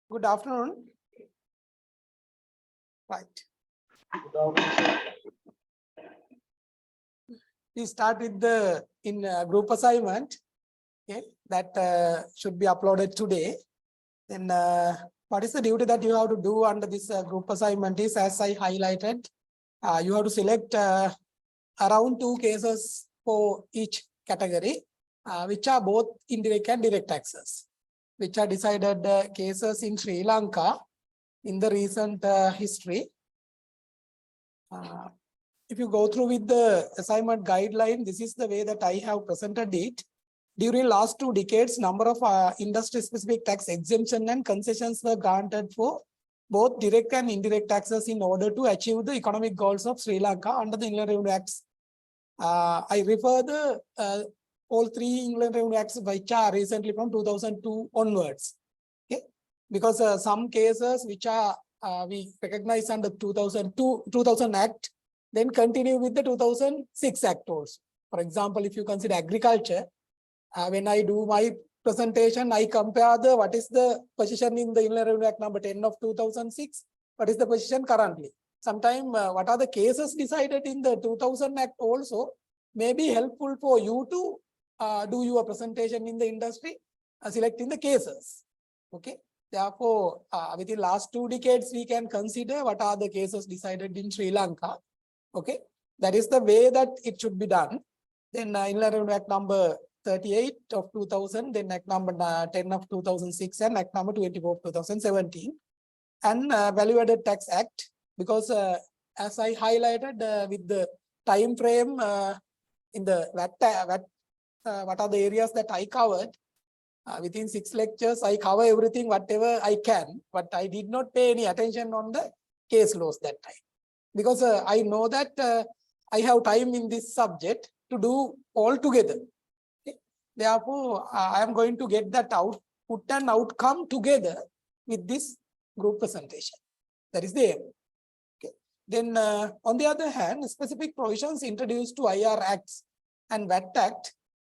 Good afternoon. Right. We start with the group assignment. Okay, that should be uploaded today. Then what is the duty that you have to do under this group assignment is, as I highlighted, you have to select around 2 cases for each category, which are both indirect and direct taxes, which are decided cases in Sri Lanka in the recent history. If you go through with the assignment guideline, this is the way that I have presented it. During last 2 decades, number of industry-specific tax exemption and concessions were granted for both direct and indirect taxes in order to achieve the economic goals of Sri Lanka under the Inland Revenue Acts. I refer the all 3 Inland Revenue Acts which are recently from 2002 onwards. Okay, because some cases which are we recognize under 2000 Act, then continue with the 2006 Act also. For example, if you consider agriculture, when I do my presentation, I compare what is the position in the Inland Revenue Act number 10 of 2006, what is the position currently. Sometimes what are the cases decided in the 2000 Act also may be helpful for you to do your presentation in the industry, selecting the cases. Okay. Therefore, within last 2 decades, we can consider what are the cases decided in Sri Lanka. Okay, that is the way that it should be done. Then Inland Revenue Act number 38 of 2000, then Act number 10 of 2006, and Act number 24 of 2017, and Value Added Tax Act, because as I highlighted with the time frame in the VAT, what are the areas that I covered. Within 6 lectures, I cover everything, whatever I can, but I did not pay any attention on the case laws that time. Because I know that I have time in this subject to do all together. Okay? Therefore, I am going to get that output and outcome together with this group presentation. That is the aim. Okay. Then, on the other hand, specific provisions introduced to IR Acts and VAT Act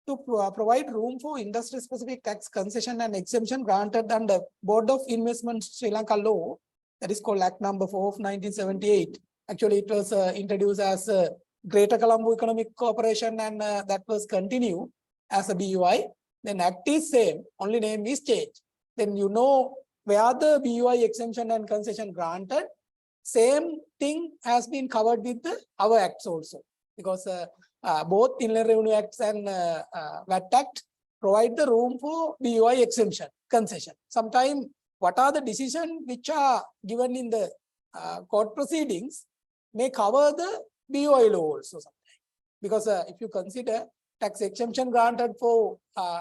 to provide room for industry-specific tax concession and exemption granted under Board of Investment Sri Lanka law, that is called Act number 4 of 1978. Actually, it was introduced as Greater Colombo Economic Corporation, and that was continued as a BUI. Then Act is same, only name is changed. Then you know where the BUI exemption and concession granted, same thing has been covered with our acts also, because both Inland Revenue Acts and VAT Act provide the room for BUI exemption, concession. Sometimes what are the decisions which are given in the court proceedings may cover the BUI law also sometimes. Because if you consider tax exemption granted for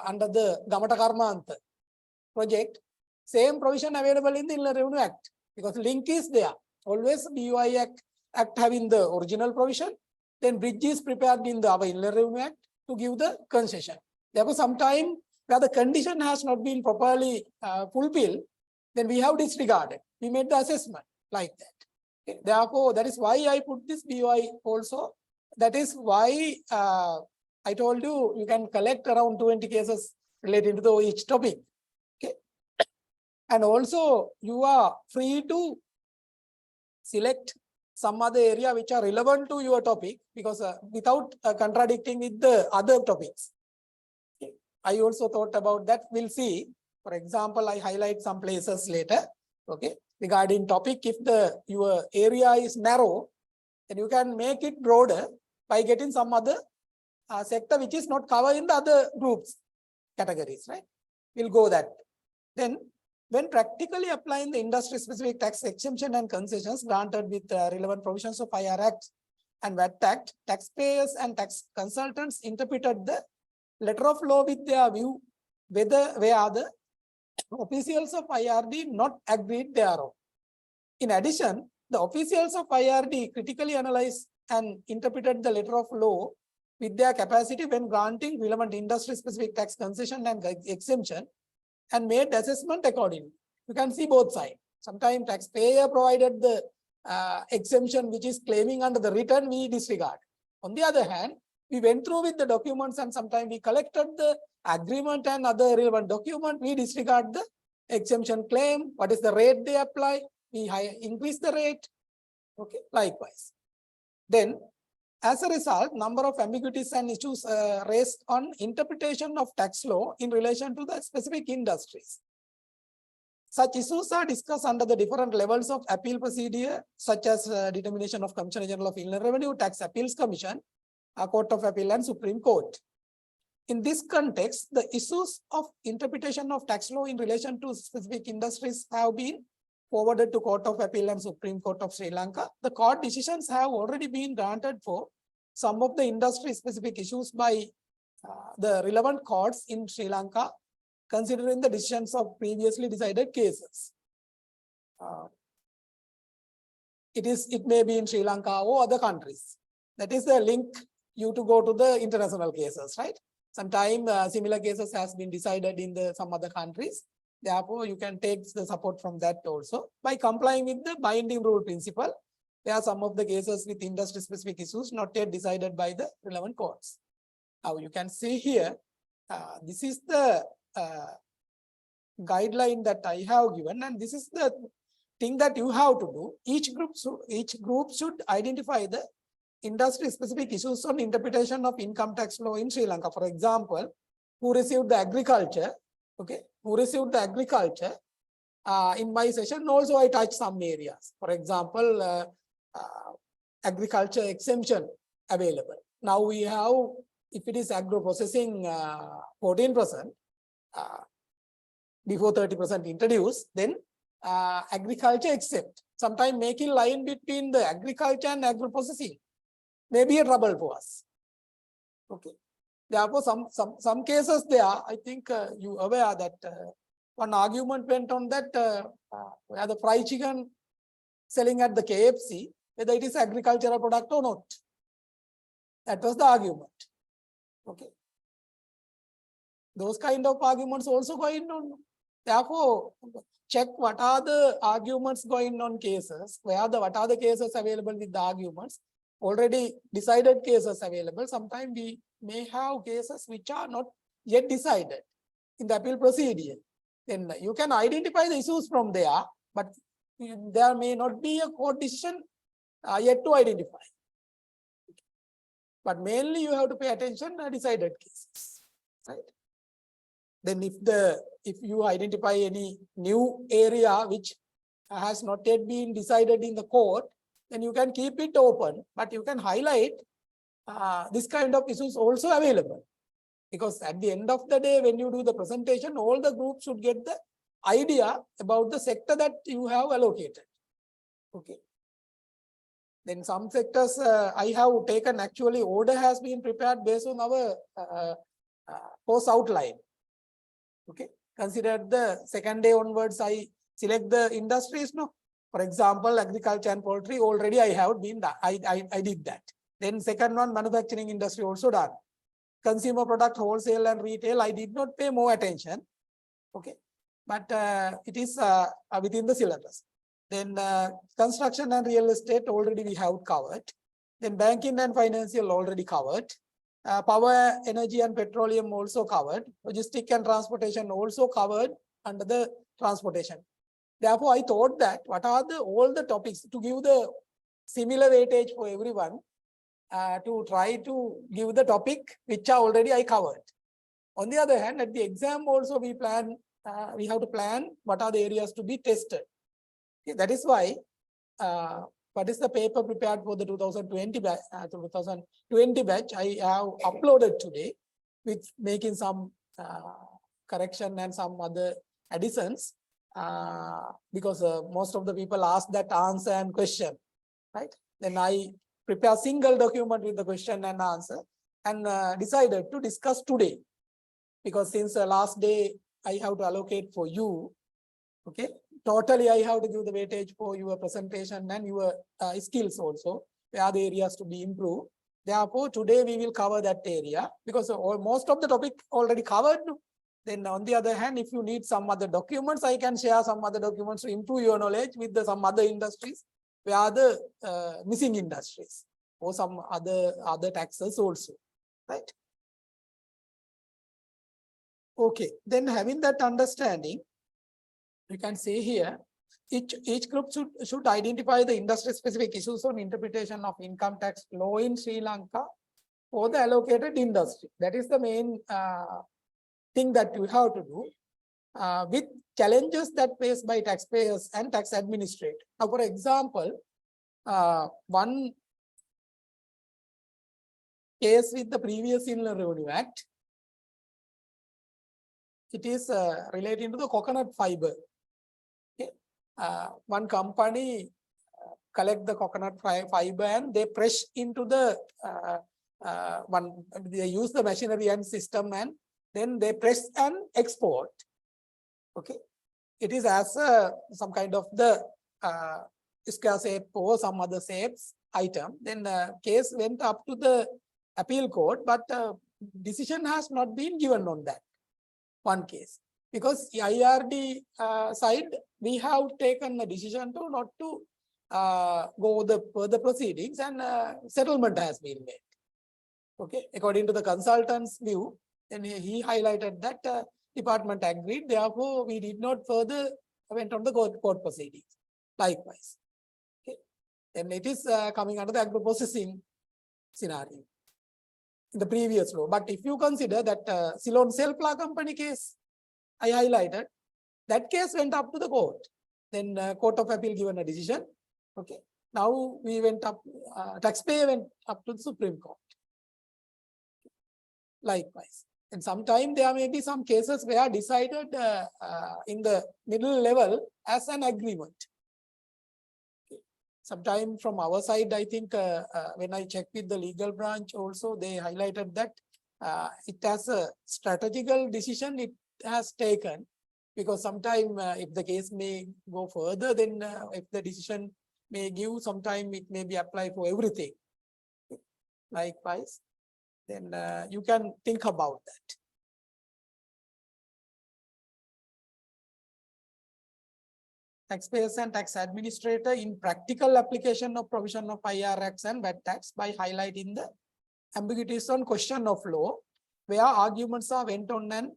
under the Gamata Karmanta project, same provision available in the Inland Revenue Act, because link is there. Always BUI Act having the original provision, then bridge is prepared in the Inland Revenue Act to give the concession. Therefore, sometime where the condition has not been properly fulfilled, then we have disregarded. We made the assessment like that. Okay. Therefore, that is why I put this BUI also. That is why I told you, you can collect around 20 cases related to each topic. Okay. And also, you are free to select some other area which are relevant to your topic, because without contradicting with the other topics. Okay. I also thought about that. We'll see. For example, I highlight some places later. Okay. Regarding topic, if your area is narrow, then you can make it broader by getting some other sector which is not covered in the other groups, categories, right? We'll go that. Then, when practically applying the industry-specific tax exemption and concessions granted with relevant provisions of IR Act and VAT Act, taxpayers and tax consultants interpreted the letter of law with their view where the officials of IRD not agreed thereon. In addition, the officials of IRD critically analyzed and interpreted the letter of law with their capacity when granting relevant industry-specific tax concession and exemption and made assessment accordingly. You can see both sides. Sometimes taxpayer provided the exemption which is claiming under the return, we disregard. On the other hand, we went through with the documents and sometimes we collected the agreement and other relevant document, we disregard the exemption claim, what is the rate they apply, we increase the rate, okay, likewise. Then, as a result, number of ambiguities and issues raised on interpretation of tax law in relation to the specific industries. Such issues are discussed under the different levels of appeal procedure, such as determination of Commissioner General of Inland Revenue, Tax Appeals Commission, Court of Appeal and Supreme Court. In this context, the issues of interpretation of tax law in relation to specific industries have been forwarded to Court of Appeal and Supreme Court of Sri Lanka. The court decisions have already been granted for some of the industry-specific issues by the relevant courts in Sri Lanka, considering the decisions of previously decided cases. It may be in Sri Lanka or other countries. That is the link you to go to the international cases, right? Sometimes similar cases has been decided in some other countries. Therefore, you can take the support from that also. By complying with the binding rule principle, there are some of the cases with industry-specific issues not yet decided by the relevant courts. Now, you can see here, this is the guideline that I have given, and this is the thing that you have to do. Each group should identify the industry-specific issues on interpretation of income tax law in Sri Lanka. For example, who received the agriculture? Okay, who received the agriculture? In my session also I touched some areas. For example, agriculture exemption available. Now we have, if it is agro-processing 14%, before 30% introduced, then agriculture exempt. Sometimes making line between the agriculture and agro-processing may be a trouble for us. Okay. Therefore, some cases there, I think you are aware that one argument went on that where the fried chicken selling at the KFC, whether it is agricultural product or not. That was the argument. Okay. Those kind of arguments also going on. Therefore, check what are the arguments going on cases, what are the cases available with the arguments, already decided cases available. Sometimes we may have cases which are not yet decided in the appeal procedure. Then you can identify the issues from there, but there may not be a court decision yet to identify. But mainly you have to pay attention to decided cases, right? Then if you identify any new area which has not yet been decided in the court, then you can keep it open, but you can highlight this kind of issues also available. Because at the end of the day, when you do the presentation, all the groups should get the idea about the sector that you have allocated. Okay. Then some sectors I have taken, actually order has been prepared based on our course outline. Okay. Consider the second day onwards, I select the industries. No. For example, agriculture and poultry, already I have been done. I did that. Then second one, manufacturing industry also done. Consumer product, wholesale and retail, I did not pay more attention. Okay. But it is within the syllabus. Then construction and real estate already we have covered. Then banking and financial already covered. Power, energy and petroleum also covered. Logistic and transportation also covered under the transportation. Therefore, I thought that what are all the topics to give the similar weightage for everyone, to try to give the topic which are already I covered. On the other hand, at the exam also we have to plan what are the areas to be tested. Okay, that is why what is the paper prepared for the 2020 batch, I have uploaded today with making some correction and some other additions, because most of the people ask that answer and question, right? Then I prepare single document with the question and answer, and decided to discuss today, because since last day I have to allocate for you, okay, totally I have to give the weightage for your presentation and your skills also, where the areas to be improved. Therefore, today we will cover that area, because most of the topic already covered. Then on the other hand, if you need some other documents, I can share some other documents to improve your knowledge with some other industries, where are the missing industries, or some other taxes also, right? Okay, then having that understanding, you can say here, each group should identify the industry specific issues on interpretation of income tax law in Sri Lanka for the allocated industry. That is the main thing that you have to do, with challenges that faced by taxpayers and tax administrators. Now, for example, one case with the previous Inland Revenue Act, it is relating to the coconut fiber. Okay. One company collect the coconut fiber and they press into the they use the machinery and system, and then they press and export. Okay, it is as some kind of the square shape or some other shapes item. Then case went up to the appeal court, but decision has not been given on that one case, because IRD side we have taken a decision to not to go the further proceedings, and settlement has been made. Okay, according to the consultant's view, then he highlighted that department agreed, therefore we did not further went on the court proceedings. Likewise, okay, then it is coming under the agro-processing scenario in the previous law. But if you consider that Ceylon Self-Law Company case I highlighted, that case went up to the court. Then Court of Appeal given a decision. Okay, now we went up, taxpayer went up to the Supreme Court. Likewise, and sometime there may be some cases where decided in the middle level as an agreement. Okay. Sometime from our side, I think when I checked with the legal branch also, they highlighted that it has a strategical decision it has taken, because sometime if the case may go further, then if the decision may give, sometime it may be applied for everything. Okay. Likewise, then you can think about that. Taxpayers and tax administrator in practical application of provision of IRX and VAT tax by highlighting the ambiguities on question of law, where arguments are went on and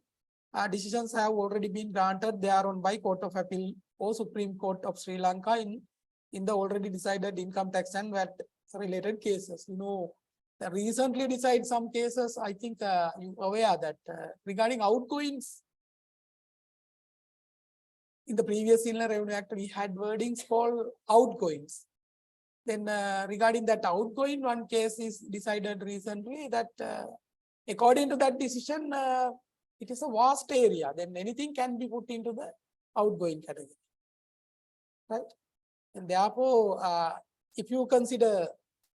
decisions have already been granted thereon by Court of Appeal or Supreme Court of Sri Lanka in the already decided income tax and VAT related cases. You know, recently decided some cases, I think you are aware that regarding outgoings, in the previous Inland Revenue Act, we had wordings called outgoings. Then regarding that outgoing, one case is decided recently that according to that decision, it is a vast area. Then anything can be put into the outgoing category, right? And therefore, if you consider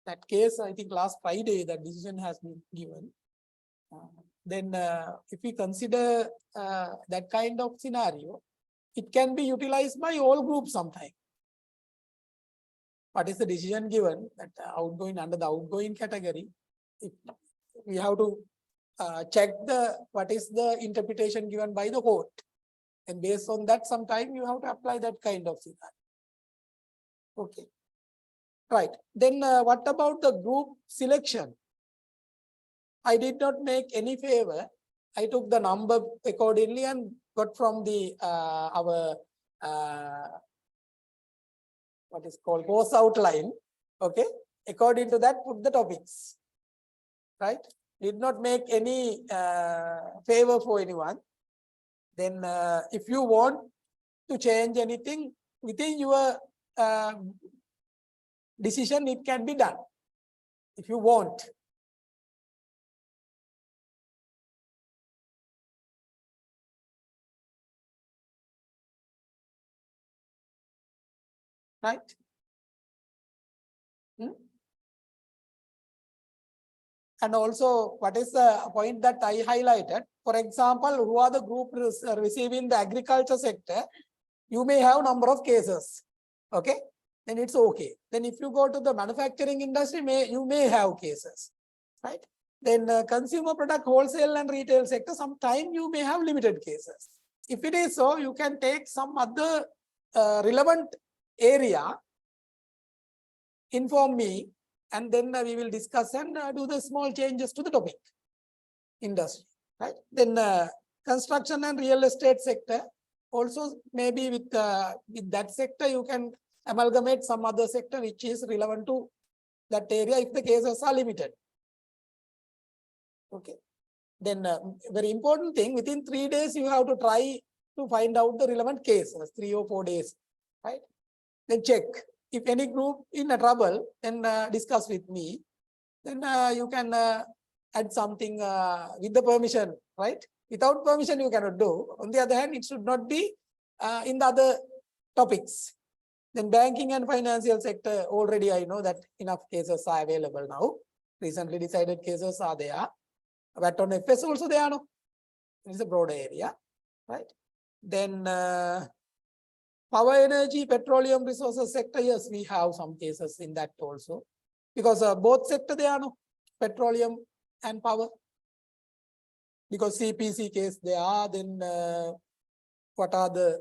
that case, I think last Friday that decision has been given. Then if we consider that kind of scenario, it can be utilized by all groups sometime. What is the decision given that outgoing under the outgoing category? If we have to check what is the interpretation given by the court, and based on that, sometime you have to apply that kind of scenario. Okay, right. Then what about the group selection? I did not make any favor. I took the number accordingly and got from the our what is called course outline. Okay, according to that, put the topics. Right, did not make any favor for anyone. Then if you want to change anything within your decision, it can be done if you want. Right? And also, what is the point that I highlighted? For example, who are the group receiving the agriculture sector? You may have number of cases. Okay, then it's okay. Then if you go to the manufacturing industry, you may have cases, right? Then consumer product, wholesale and retail sector, sometime you may have limited cases. If it is so, you can take some other relevant area, inform me, and then we will discuss and do the small changes to the topic. Industry, right? Then construction and real estate sector, also maybe with that sector you can amalgamate some other sector which is relevant to that area if the cases are limited. Okay. Then very important thing, within 3 days you have to try to find out the relevant cases, 3 or 4 days, right? Then check. If any group in a trouble, then discuss with me. Then you can add something with the permission, right? Without permission, you cannot do. On the other hand, it should not be in the other topics. Then banking and financial sector, already I know that enough cases are available now. Recently decided cases are there. But on FS also there, no? It's a broad area, right? Then power, energy, petroleum resources sector, yes, we have some cases in that also. Because both sector they are, no? Petroleum and power. Because CPC case they are, then what are the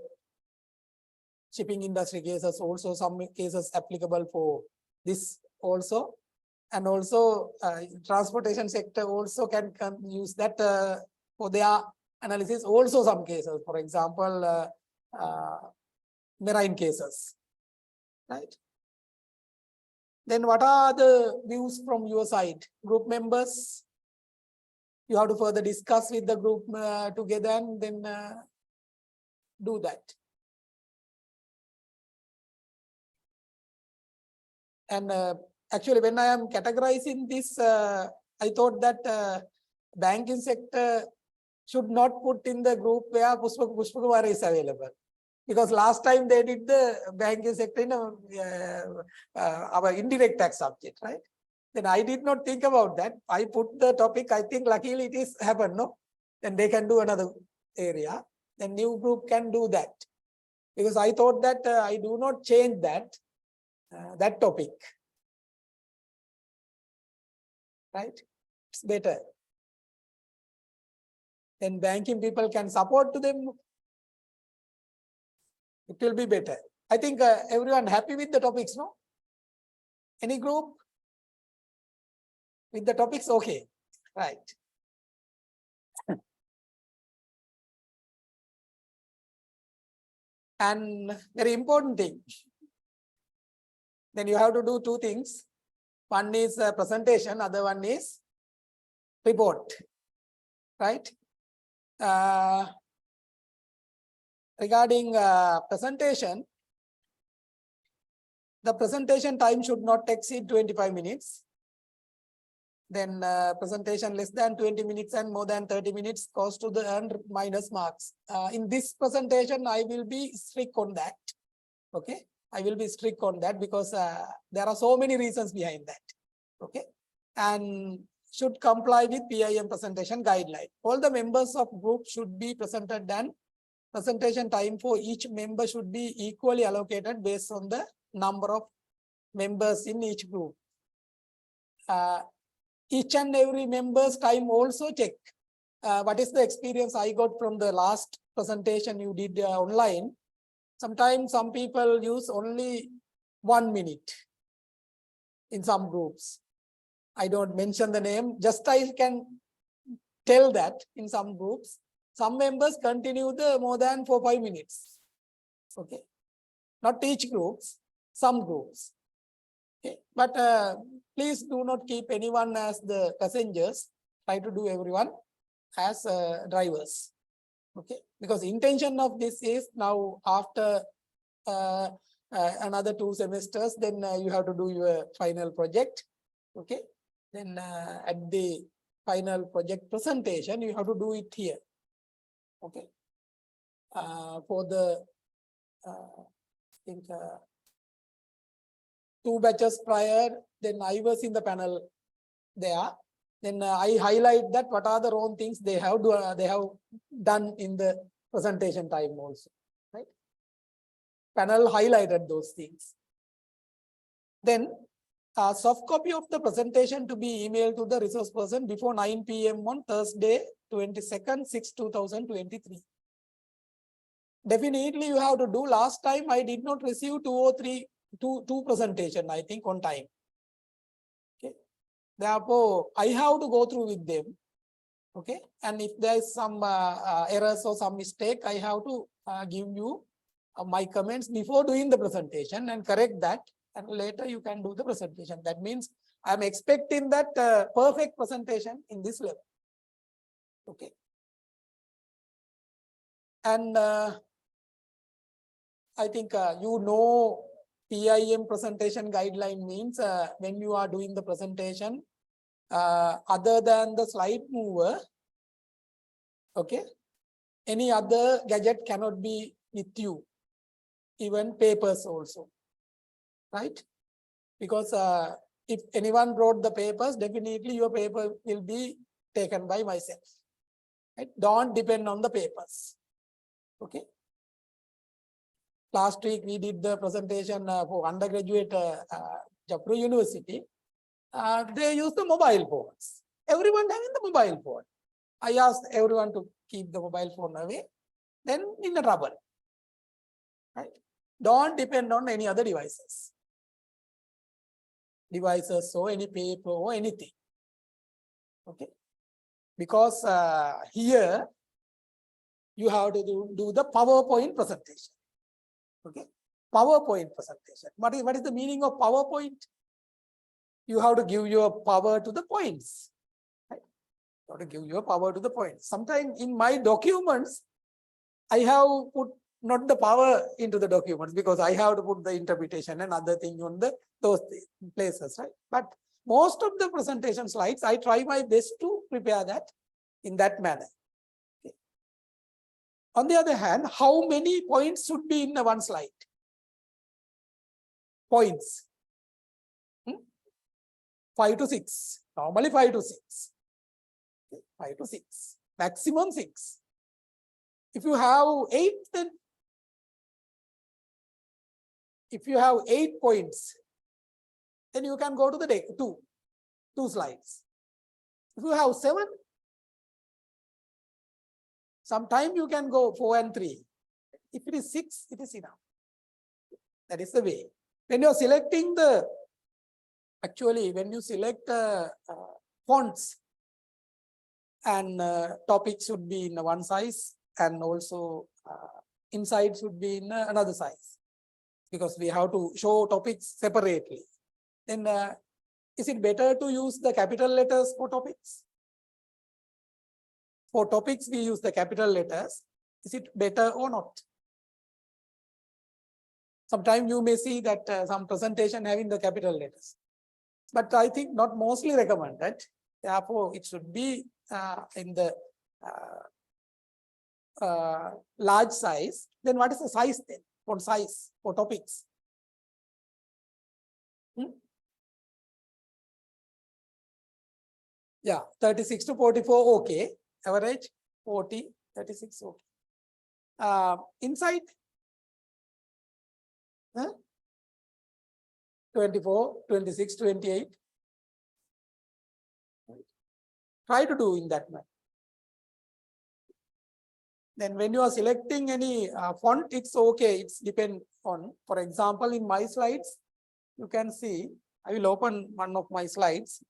shipping industry cases, also some cases applicable for this also. And also transportation sector also can use that for their analysis, also some cases, for example, marine cases, right? Then what are the views from your side? Group members, you have to further discuss with the group together and then do that. And actually, when I am categorizing this, I thought that banking sector should not put in the group where Pushpakumar is available. Because last time they did the banking sector in our indirect tax subject, right? Then I did not think about that. I put the topic, I think luckily it is happened, no? Then they can do another area. Then new group can do that. Because I thought that I do not change that topic. Right? It's better. Then banking people can support to them. It will be better. I think everyone happy with the topics, no? Any group with the topics? Okay, right. And very important thing. Then you have to do 2 things. One is presentation, other one is report, right? Regarding presentation, the presentation time should not exceed 25 minutes. Then presentation less than 20 minutes and more than 30 minutes goes to the earned minus marks. In this presentation, I will be strict on that. Okay, I will be strict on that because there are so many reasons behind that. Okay, and should comply with PIM presentation guideline. All the members of group should be presented, and presentation time for each member should be equally allocated based on the number of members in each group. Each and every member's time also check. What is the experience I got from the last presentation you did online? Sometimes some people use only 1 minute in some groups. I don't mention the name, just I can tell that in some groups, some members continue the more than 4 or 5 minutes. Okay, not each groups, some groups. Okay, but please do not keep anyone as the passengers. Try to do everyone as drivers. Okay, because the intention of this is now after another 2 semesters, then you have to do your final project. Okay, then at the final project presentation, you have to do it here. Okay, for the I think 2 batches prior, then I was in the panel there. Then I highlight that what are the wrong things they have done in the presentation time also, right? Panel highlighted those things. Then a soft copy of the presentation to be emailed to the resource person before 9 p.m. on Thursday, 22nd, 6, 2023. Definitely you have to do. Last time I did not receive two presentation, I think, on time. Okay. Therefore, I have to go through with them. Okay. And if there is some errors or some mistake, I have to give you my comments before doing the presentation and correct that. And later you can do the presentation. That means I'm expecting that perfect presentation in this level. Okay. And I think you know PIM presentation guideline means when you are doing the presentation, other than the slide mover, okay, any other gadget cannot be with you, even papers also, right? Because if anyone brought the papers, definitely your paper will be taken by myself. Right? Don't depend on the papers. Okay. Last week we did the presentation for undergraduate Japru University. They use the mobile phones. Everyone having the mobile phone. I asked everyone to keep the mobile phone away. Then in the trouble. Right? Don't depend on any other devices. Or any paper or anything. Okay. Because here you have to do the PowerPoint presentation. Okay. PowerPoint presentation. What is the meaning of PowerPoint? You have to give your power to the points. Right? You have to give your power to the points. Sometimes in my documents, I have put not the power into the documents because I have to put the interpretation and other thing on those places, right? But most of the presentation slides, I try my best to prepare that in that manner. Okay. On the other hand, how many points should be in one slide? Points. 5 to 6. Normally 5 to 6. Okay. 5 to 6. Maximum 6. If you have 8, then if you have 8 points, then you can go to the deck, two slides. If you have 7, sometime you can go 4 and 3. If it is 6, it is enough. That is the way. When you are selecting when you select fonts and topics should be in one size and also inside should be in another size because we have to show topics separately. Then is it better to use the capital letters for topics? For topics, we use the capital letters. Is it better or not? Sometimes you may see that some presentation having the capital letters. But I think not mostly recommended. Therefore, it should be in the large size. Then what is the size then? For size, for topics? Yeah, 36 to 44, okay. Average 40, 36, okay. Inside? 24, 26, 28. Try to do in that manner. Then when you are selecting any font, it's okay. It's depend on, for example, in my slides, you can see, I will open one of my slides.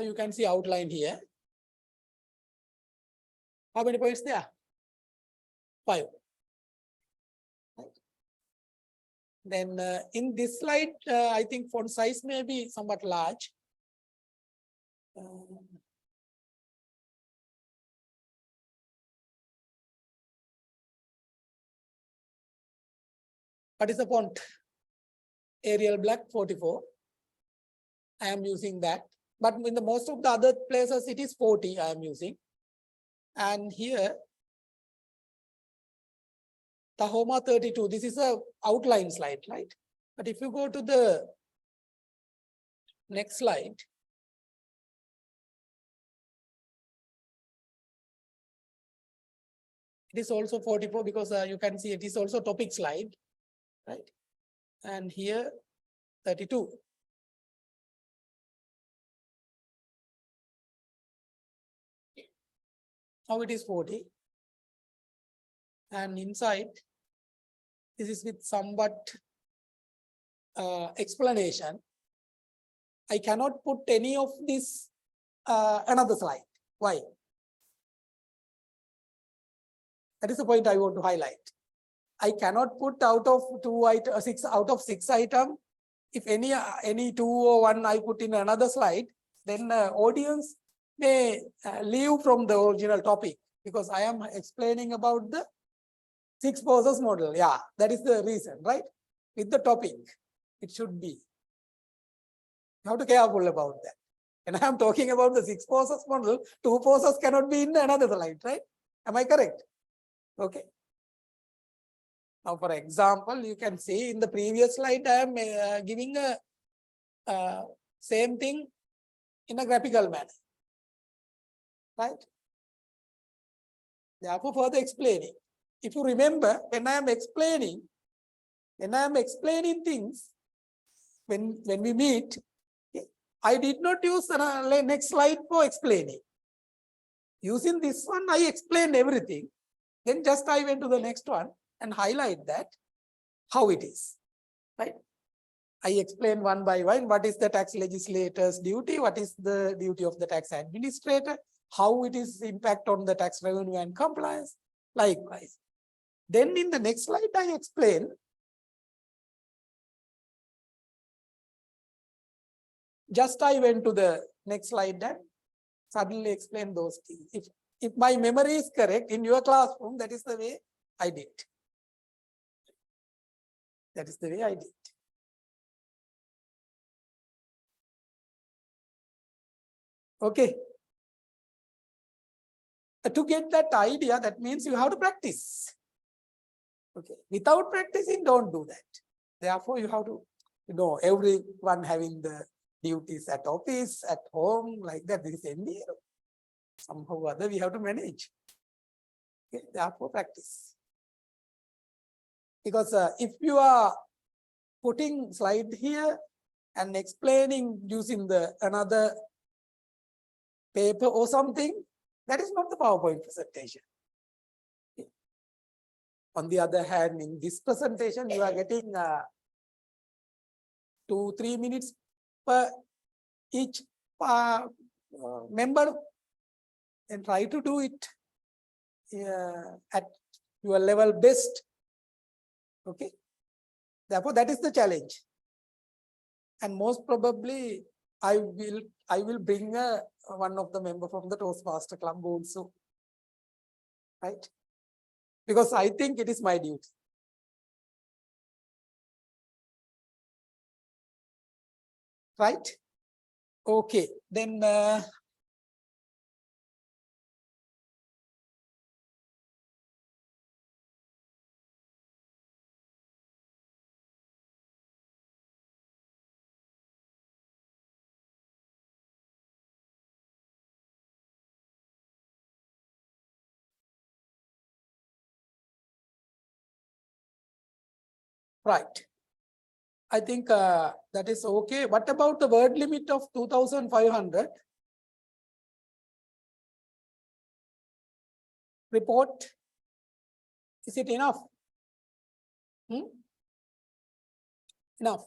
You can see outline here. How many points there? 5. Then in this slide, I think font size may be somewhat large. What is the font? Arial Black 44. I am using that. But in the most of the other places, it is 40 I am using. And here, Tahoma 32. This is a outline slide, right? But if you go to the next slide, it is also 44 because you can see it is also topic slide, right? And here 32. Now it is 40. And inside, this is with somewhat explanation. I cannot put any of this another slide. Why? That is the point I want to highlight. I cannot put out of six items. If any two or one I put in another slide, then audience may leave from the original topic because I am explaining about the 6 process model. Yeah, that is the reason, right? With the topic, it should be. You have to be careful about that. And I am talking about the 6 process model. 2 process cannot be in another slide, right? Am I correct? Okay. Now, for example, you can see in the previous slide, I am giving a same thing in a graphical manner, right? Therefore, further explaining. If you remember, when I am explaining things, when we meet, I did not use the next slide for explaining. Using this one, I explained everything. Then just I went to the next one and highlight that, how it is, right? I explain one by one, what is the tax legislator's duty, what is the duty of the tax administrator, how it is impact on the tax revenue and compliance, likewise. Then in the next slide, I explain just I went to the next slide and suddenly explain those things. If my memory is correct in your classroom, that is the way I did. That is the way I did. Okay. To get that idea, that means you have to practice. Okay. Without practicing, don't do that. Therefore, you have to know everyone having the duties at office, at home, like that. This is MBA. Somehow or other, we have to manage. Okay. Therefore, practice. Because if you are putting slide here and explaining using the another paper or something, that is not the PowerPoint presentation. Okay. On the other hand, in this presentation, you are getting 2-3 minutes per each member, and try to do it at your level best. Okay. Therefore, that is the challenge. And most probably, I will bring one of the member from the Toastmaster Club also, right? Because I think it is my duty. Right? Okay, then right. I think that is okay. What about the word limit of 2,500? Report, is it enough? Enough.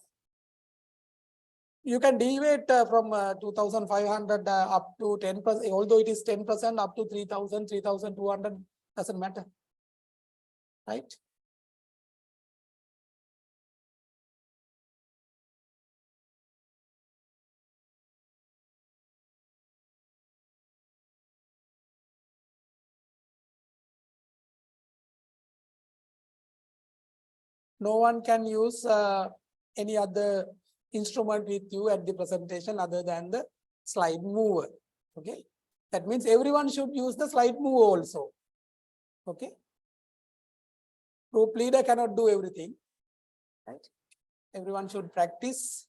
You can deviate from 2,500 up to 10%, although it is 10% up to 3,000, 3,200, doesn't matter, right? No one can use any other instrument with you at the presentation other than the slide mover. Okay, that means everyone should use the slide mover also. Okay, group leader cannot do everything, right? Everyone should practice.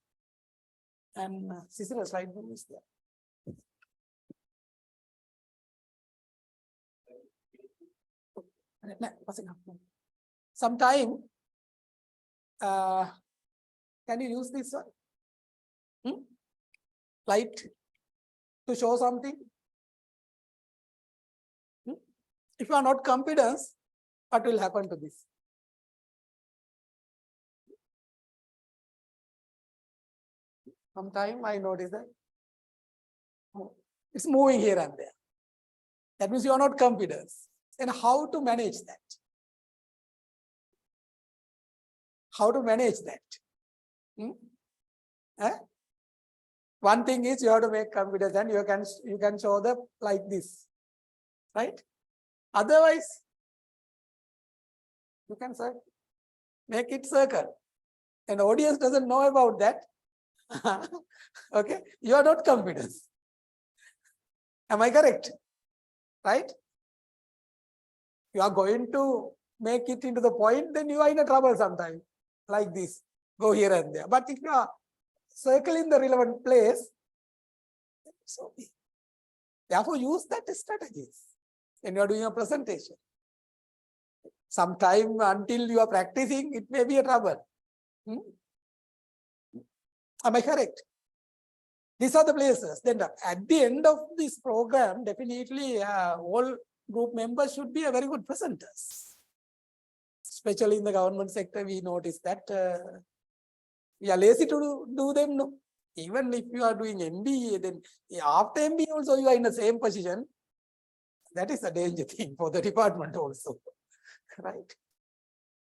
And Cicero, slide mover is there. Sometime, can you use this one? Light to show something? If you are not confident, what will happen to this? Sometime I notice that it's moving here and there. That means you are not confident. And how to manage that? How to manage that? One thing is you have to make confidence and you can show the like this, right? Otherwise, you can make it circle. And audience doesn't know about that. Okay, you are not confident. Am I correct? Right? You are going to make it into the point, then you are in a trouble sometime. Like this, go here and there. But if you are circling the relevant place, so therefore use that strategies when you are doing a presentation. Sometime until you are practicing, it may be a trouble. Am I correct? These are the places. Then at the end of this program, definitely all group members should be a very good presenters. Especially in the government sector, we notice that we are lazy to do them. No, even if you are doing MBA, then after MBA also you are in the same position. That is a danger thing for the department also, right?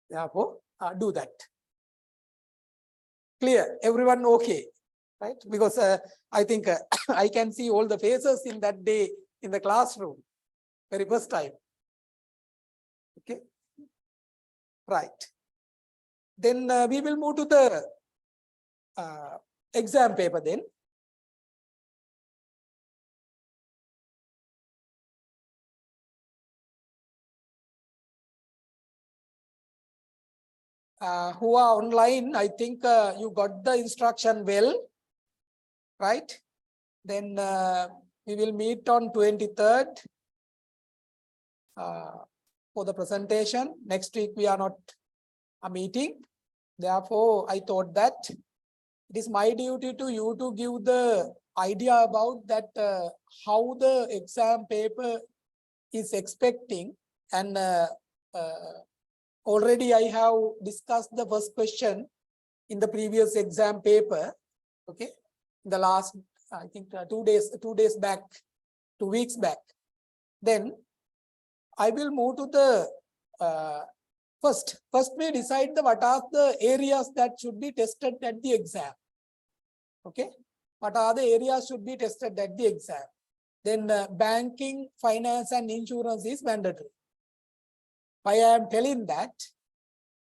Therefore, do that. Clear? Everyone okay, right? Because I think I can see all the faces in that day in the classroom, very first time. Okay, right. Then we will move to the exam paper then. Who are online, I think you got the instruction well, right? Then we will meet on 23rd for the presentation. Next week we are not a meeting. Therefore, I thought that it is my duty to you to give the idea about that how the exam paper is expecting, and already I have discussed the first question in the previous exam paper. Okay, the last I think 2 days back, 2 weeks back. Then I will move to the first we decide what are the areas that should be tested at the exam. Okay, what are the areas should be tested at the exam? Then banking, finance, and insurance is mandatory. Why I am telling that,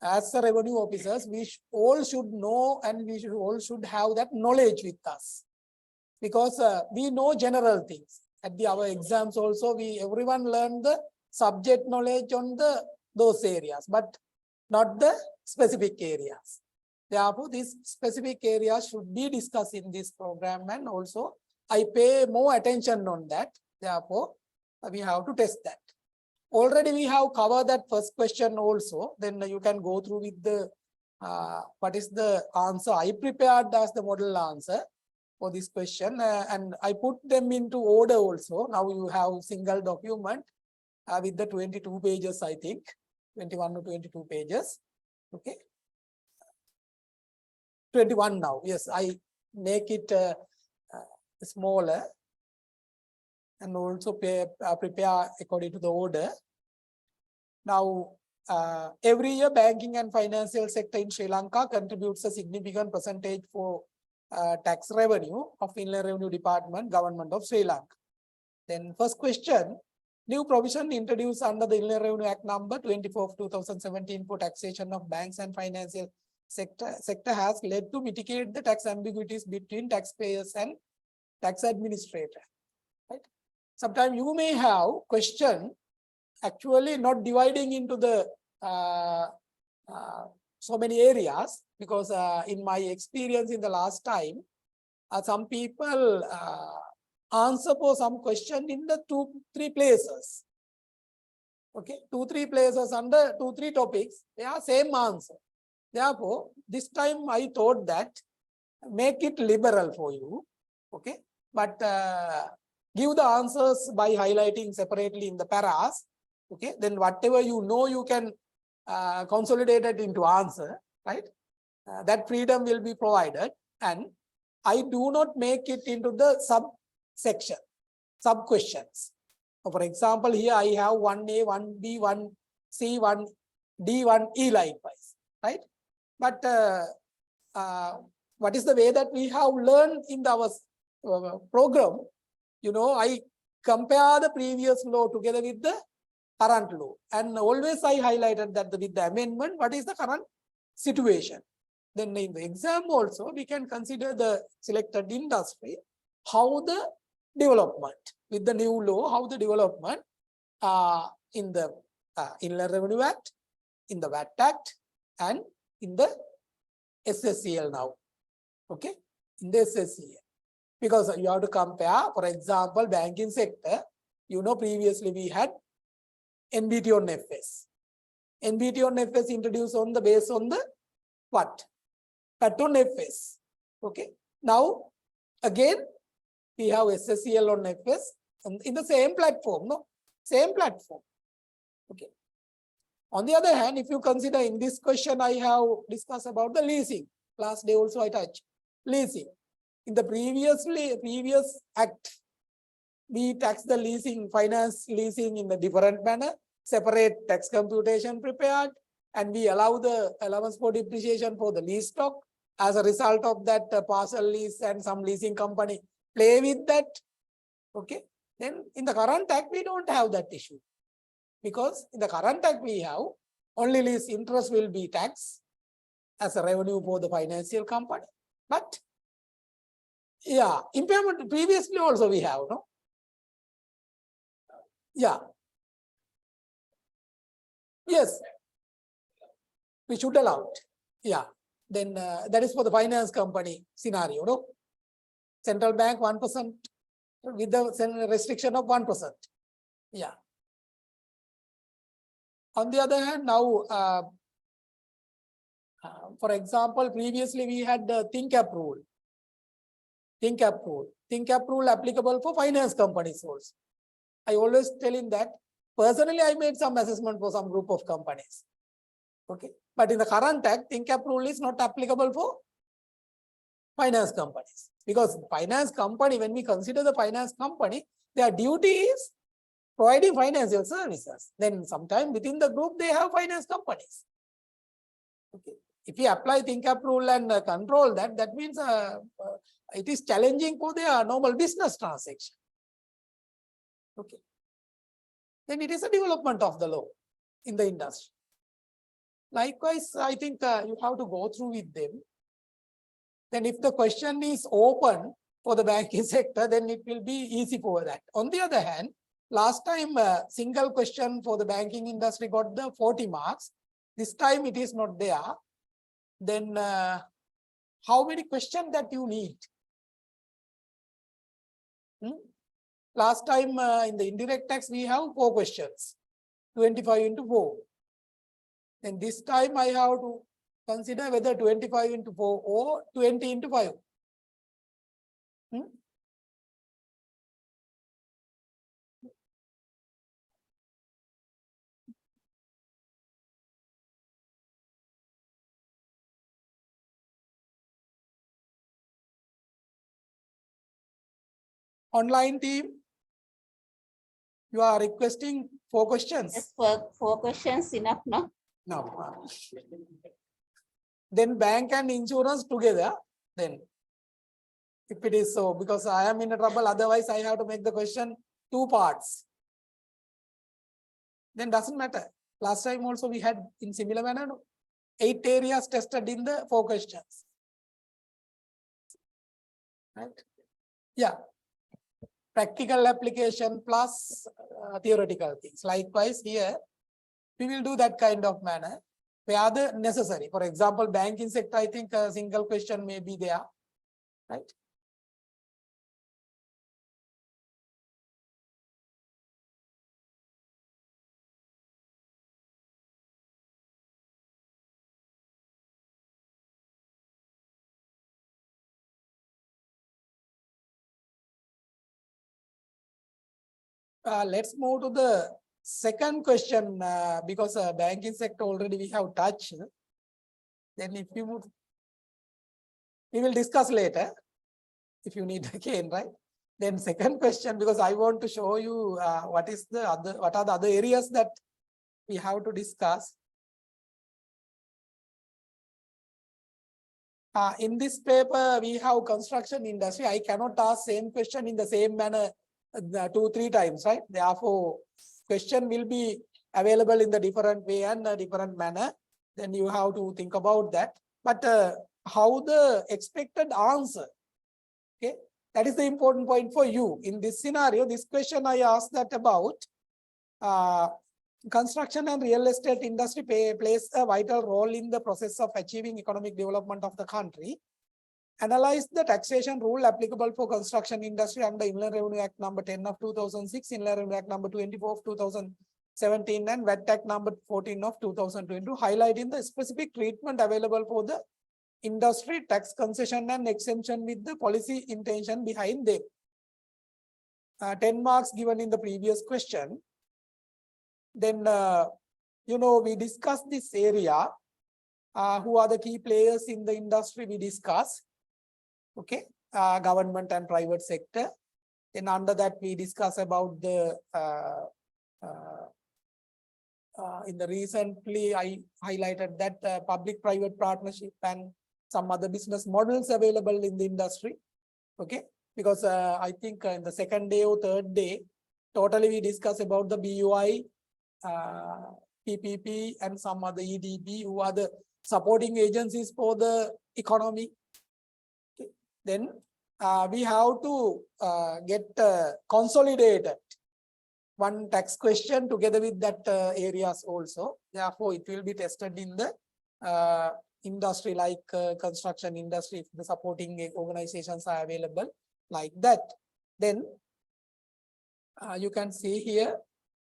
as a revenue officers, we all should know, and we all should have that knowledge with us, because we know general things. At our exams also, everyone learn the subject knowledge on those areas, but not the specific areas. Therefore, these specific areas should be discussed in this program, and also I pay more attention on that. Therefore, we have to test that. Already we have covered that first question also. Then you can go through with the what is the answer I prepared as the model answer for this question, and I put them into order also. Now you have single document with the 22 pages, I think 21 to 22 pages. Okay, 21 now. Yes, I make it smaller and also prepare according to the order. Now, every year, banking and financial sector in Sri Lanka contributes a significant percentage for tax revenue of Inland Revenue Department, Government of Sri Lanka. Then first question, New provision introduced under the Inland Revenue Act number 24 of 2017 for taxation of banks and financial sector has led to mitigate the tax ambiguities between taxpayers and tax administrator. Right? Sometimes you may have question actually not dividing into the so many areas, because in my experience in the last time, some people answer for some question in the 2-3 places. Okay, 2-3 places under 2-3 topics, they are same answer. Therefore, this time I thought that make it liberal for you. Okay, but give the answers by highlighting separately in the paras. Okay, then whatever you know, you can consolidate it into answer, right? That freedom will be provided, and I do not make it into the subsection, sub questions. So for example, here I have 1A, 1B, 1C, 1D, 1E likewise, right? But what is the way that we have learned in our program? You know, I compare the previous law together with the current law, and always I highlighted that with the amendment, what is the current situation? Then in the exam also, we can consider the selected industry, how the development with the new law, how the development in the Inland Revenue Act, in the VAT Act, and in the SSCL now. Okay, in the SSCL. Because you have to compare, for example, banking sector, you know, previously we had MBT on FS. MBT on FS introduced on the base on the what? Cut on FS. Okay. Now, again, we have SSCL on FS in the same platform, no? Same platform. Okay. On the other hand, if you consider in this question, I have discussed about the leasing. Last day also I touched leasing. In the previous act, we tax the leasing, finance leasing in a different manner, separate tax computation prepared, and we allow the allowance for depreciation for the lease stock. As a result of that, parcel lease and some leasing company play with that. Okay. Then in the current act, we don't have that issue, because in the current act we have only lease interest will be taxed as a revenue for the financial company. But yeah, impairment previously also we have, no? Yeah. Yes. We should allow it. Yeah. Then that is for the finance company scenario, no? Central bank 1% with the restriction of 1%. Yeah. On the other hand, now, for example, previously we had the ThinkCap rule. ThinkCap rule. ThinkCap rule applicable for finance companies also. I always tell him that personally I made some assessment for some group of companies. Okay. But in the current act, ThinkCap rule is not applicable for finance companies. Because finance company, when we consider the finance company, their duty is providing financial services. Then sometime within the group, they have finance companies. Okay. If we apply ThinkCap rule and control that, that means it is challenging for their normal business transaction. Okay. Then it is a development of the law in the industry. Likewise, I think you have to go through with them. Then if the question is open for the banking sector, then it will be easy for that. On the other hand, last time single question for the banking industry got the 40 marks. This time it is not there. Then how many questions that you need? Last time in the indirect tax, we have 4 questions, 25 into 4. Then this time I have to consider whether 25 into 4 or 20 into 5. Online team, you are requesting 4 questions. Yes, 4 questions enough, no? No. Then bank and insurance together. Then, if it is so, because I am in a trouble, otherwise I have to make the question 2 parts. then doesn't matter. Last time also we had in similar manner, 8 areas tested in the 4 questions. Right? Yeah. Practical application plus theoretical things. Likewise here, we will do that kind of manner where the necessary. For example, banking sector, I think a single question may be there, right? Let's move to the second question because banking sector already we have touched. Then if you move, we will discuss later if you need again, right? Then second question, because I want to show you what are the other areas that we have to discuss. In this paper, we have construction industry. I cannot ask same question in the same manner 2-3 times, right? Therefore, question will be available in the different way and a different manner. Then you have to think about that. But how the expected answer, okay? That is the important point for you. In this scenario, this question I asked that about construction and real estate industry plays a vital role in the process of achieving economic development of the country. Analyze the taxation rule applicable for construction industry under Inland Revenue Act number 10 of 2006, Inland Revenue Act number 24 of 2017, and VAT Act number 14 of 2022, highlighting the specific treatment available for the industry, tax concession and exemption with the policy intention behind them. 10 marks given in the previous question. Then, we discussed this area. Who are the key players in the industry we discuss? Okay, government and private sector. Then under that we discuss about the in the recently I highlighted that public-private partnership and some other business models available in the industry. Okay, because I think in the second day or third day, totally we discuss about the BUI, PPP and some other EDP who are the supporting agencies for the economy. Okay. Then we have to get consolidated one tax question together with that areas also. Therefore, it will be tested in the industry like construction industry if the supporting organizations are available like that. Then you can see here,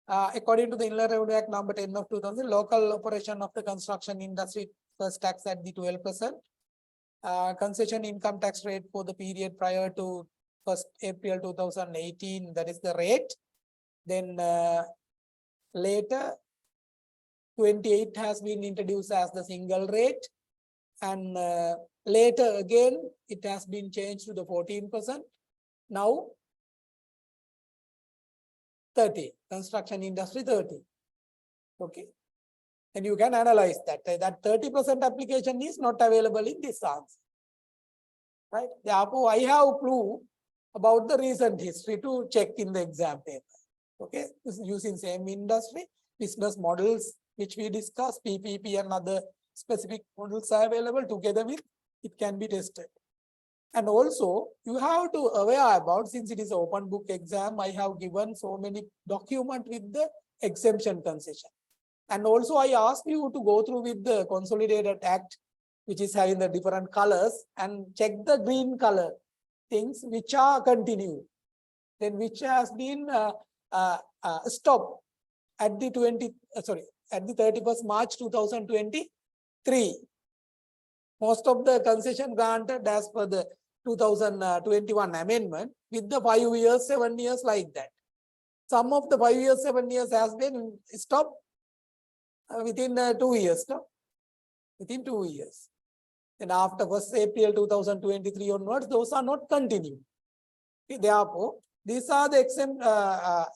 according to the Inland Revenue Act number 10 of 2000, local operation of the construction industry first tax at the 12%. Concession income tax rate for the period prior to 1st April 2018, that is the rate. Then later 28 has been introduced as the single rate, and later again it has been changed to the 14%. Now 30, construction industry 30. Okay, and you can analyze that 30% application is not available in this answer, right? Therefore, I have clue about the recent history to check in the exam paper. Okay, this is using same industry, business models which we discussed, PPP and other specific models are available together with it can be tested. And also you have to aware about, since it is an open book exam, I have given so many documents with the exemption concession. And also I ask you to go through with the consolidated act, which is having the different colors, and check the green color things which are continued, then which has been stopped at the 31st March 2023. Most of the concession granted as per the 2021 amendment with the 5 years, 7 years like that. Some of the 5 years, 7 years has been stopped within 2 years, no? Within 2 years. And after 1st April 2023 onwards, those are not continued. Okay, therefore, these are the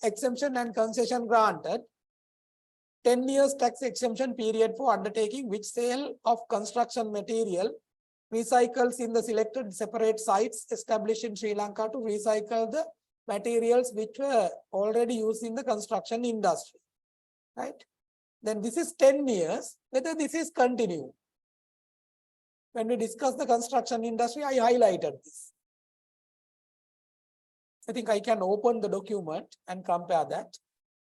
exemption and concession granted. 10 years tax exemption period for undertaking which sale of construction material recycles in the selected separate sites established in Sri Lanka to recycle the materials which were already used in the construction industry. right? Then this is 10 years, whether this is continue. When we discuss the construction industry, I highlighted this. I think I can open the document and compare that.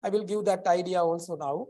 I will give that idea also now.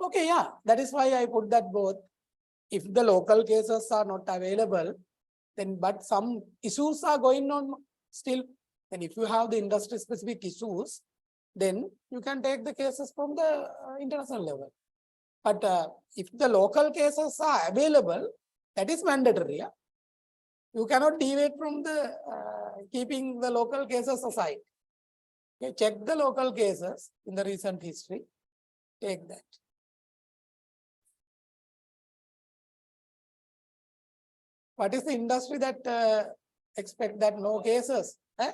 Okay, yeah, that is why I put that both. If the local cases are not available, then but some issues are going on still. And if you have the industry specific issues, then you can take the cases from the international level. But if the local cases are available, that is mandatory. Yeah? You cannot deviate from the keeping the local cases aside. Okay, check the local cases in the recent history. Take that. What is the industry that expect that no cases? Eh?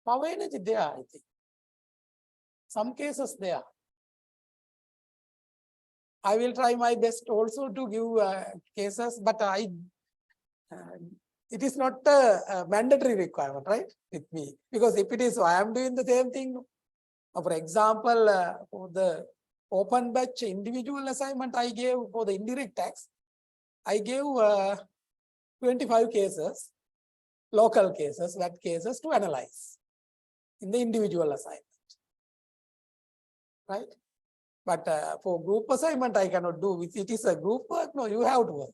Power energy there, I think. Some cases there. I will try my best also to give cases, but it is not a mandatory requirement, right? With me, because if it is, I am doing the same thing. For example, for the open batch individual assignment I gave for the indirect tax, I gave 25 cases, local cases, that cases to analyze in the individual assignment, right? But for group assignment, I cannot do. If it is a group work, no, you have to work.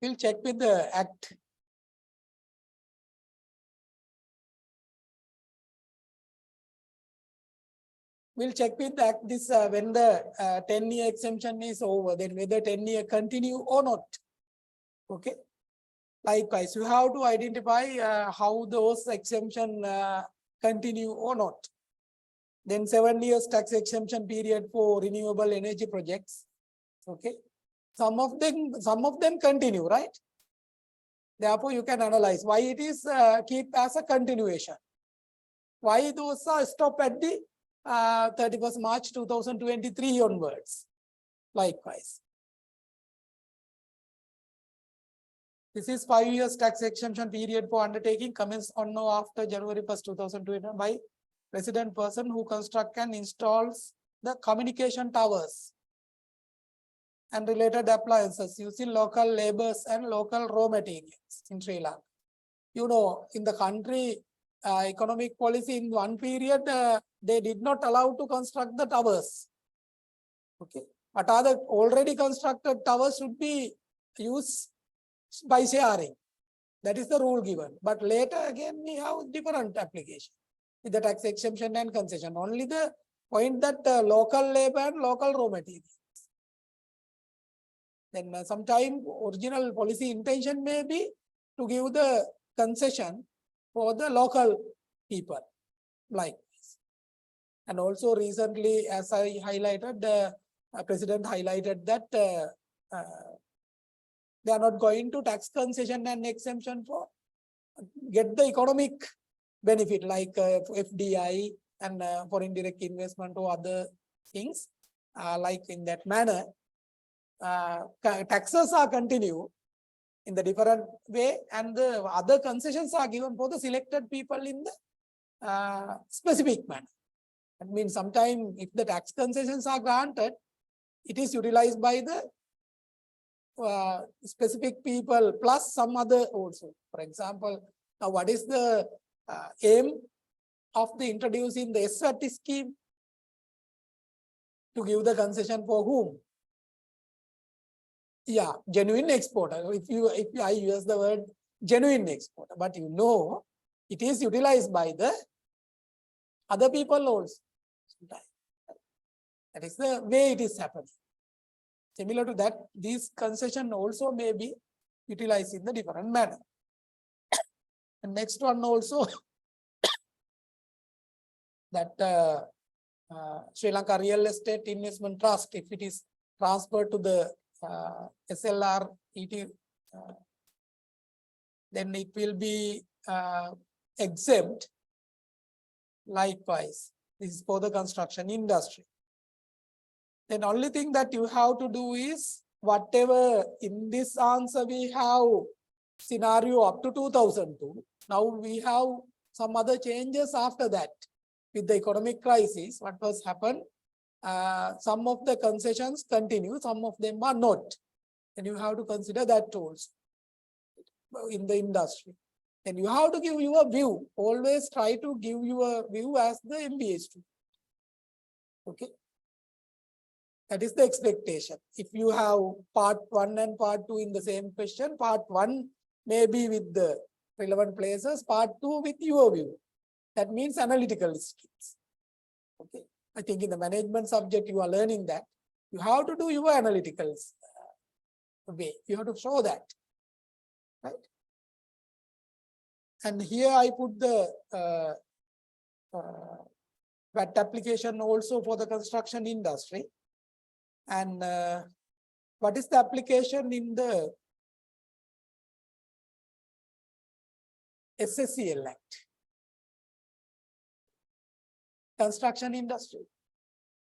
We'll check with the act. We'll check with the act this when the 10-year exemption is over, then whether 10-year continue or not. Okay. Likewise, you have to identify how those exemption continue or not. Then 7 years tax exemption period for renewable energy projects. Okay. Some of them continue, right? Therefore, you can analyze why it is keep as a continuation. Why those are stopped at the 31st March 2023 onwards. Likewise. This is 5 years tax exemption period for undertaking commence on or after January 1st, 2021 by resident person who construct and installs the communication towers and related appliances using local labors and local raw materials in Sri Lanka. You know, in the country, economic policy in one period, they did not allow to construct the towers. Okay, but other already constructed towers should be used by sharing. That is the rule given. But later again, we have different application with the tax exemption and concession. Only the point that local labor and local raw materials. Then sometime original policy intention may be to give the concession for the local people, like this. And also recently, as I highlighted, the president highlighted that they are not going to tax concession and exemption for get the economic benefit like FDI and foreign direct investment or other things like in that manner. Taxes are continue in the different way and the other concessions are given for the selected people in the specific manner. That means sometimes if the tax concessions are granted, it is utilized by the specific people plus some other also. For example, now what is the aim of the introducing the SVAT scheme? To give the concession for whom? Yeah, genuine exporter. If I use the word genuine exporter, but you know, it is utilized by the other people also. That is the way it is happening. Similar to that, these concession also may be utilized in the different manner. And next one also that Sri Lanka Real Estate Investment Trust, if it is transferred to the SLR ET, then it will be exempt. Likewise, this is for the construction industry. Then only thing that you have to do is whatever in this answer we have scenario up to 2002. Now we have some other changes after that with the economic crisis. What was happened? Some of the concessions continue, some of them are not. And you have to consider that also in the industry. And you have to give your view. Always try to give your view as the MBA student. Okay. That is the expectation. If you have part 1 and part 2 in the same question, part 1 may be with the relevant places, part 2 with your view. That means analytical skills. Okay. I think in the management subject, you are learning that. You have to do your analytical way. You have to show that. Right? And here I put the VAT application also for the construction industry. And what is the application in the SSCL Act? Construction industry,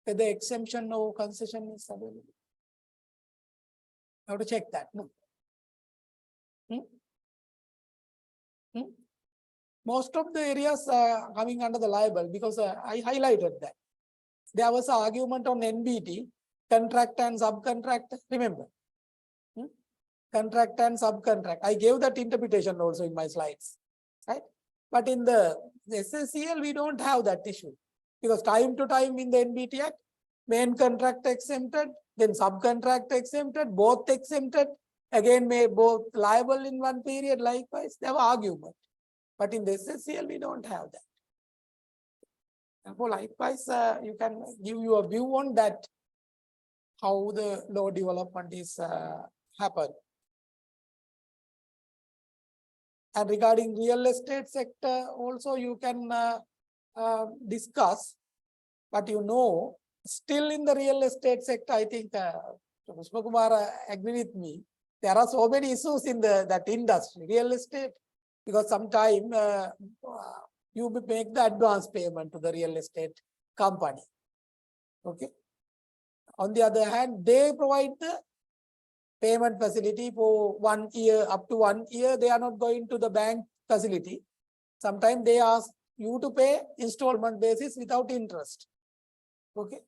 whether exemption or concession is available. How to check that? No. Most of the areas are coming under the liable because I highlighted that. There was an argument on NBT, contract and subcontract, remember? Contract and subcontract. I gave that interpretation also in my slides, right? But in the SSCL, we don't have that issue. Because time to time in the NBT Act, main contract exempted, then subcontract exempted, both exempted, again may both liable in one period, likewise, they have argument. But in the SSCL, we don't have that. Therefore, likewise, you can give your view on that, how the law development is happen. And regarding real estate sector, also you can discuss. But you know, still in the real estate sector, I think Pushpa Kumar agree with me. There are so many issues in that industry, real estate, because sometime you make the advance payment to the real estate company. Okay. On the other hand, they provide the payment facility for 1 year, up to 1 year. They are not going to the bank facility. Sometimes they ask you to pay installment basis without interest. Okay.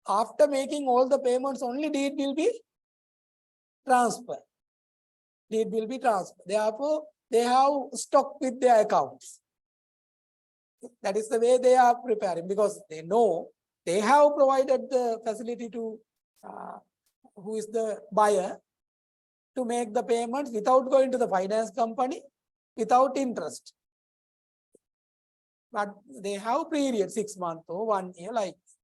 After making all the payments, only deed will be transferred. Deed will be transferred. Therefore, they have stock with their accounts. That is the way they are preparing, because they know they have provided the facility to who is the buyer to make the payments without going to the finance company, without interest. But they have period 6 months or 1 year like this.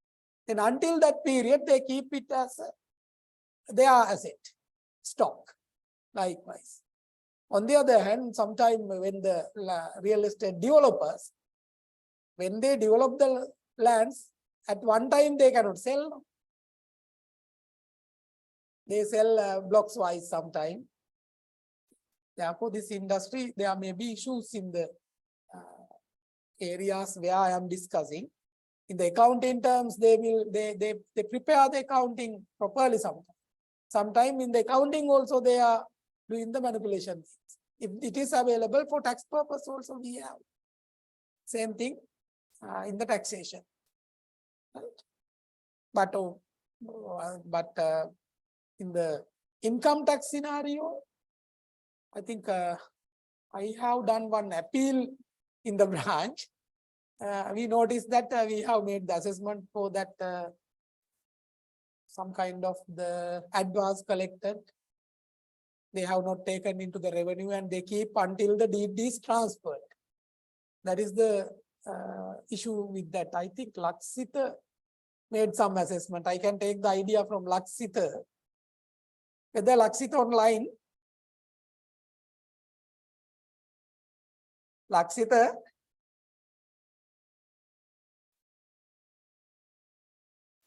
Then until that period, they keep it as their asset, stock, likewise. On the other hand, sometimes when the real estate developers, when they develop the lands, at one time they cannot sell. They sell blocks wise sometime. Therefore, this industry, there may be issues in the areas where I am discussing. In the accounting terms, they prepare the accounting properly sometimes. Sometimes in the accounting also they are doing the manipulation. If it is available for tax purpose also we have. Same thing in the taxation. Right? But in the income tax scenario, I think I have done one appeal in the branch. We noticed that we have made the assessment for that some kind of the advance collected. They have not taken into the revenue and they keep until the deed is transferred. That is the issue with that. I think Laksita made some assessment. I can take the idea from Laksita. Whether Laksita online? Laksita?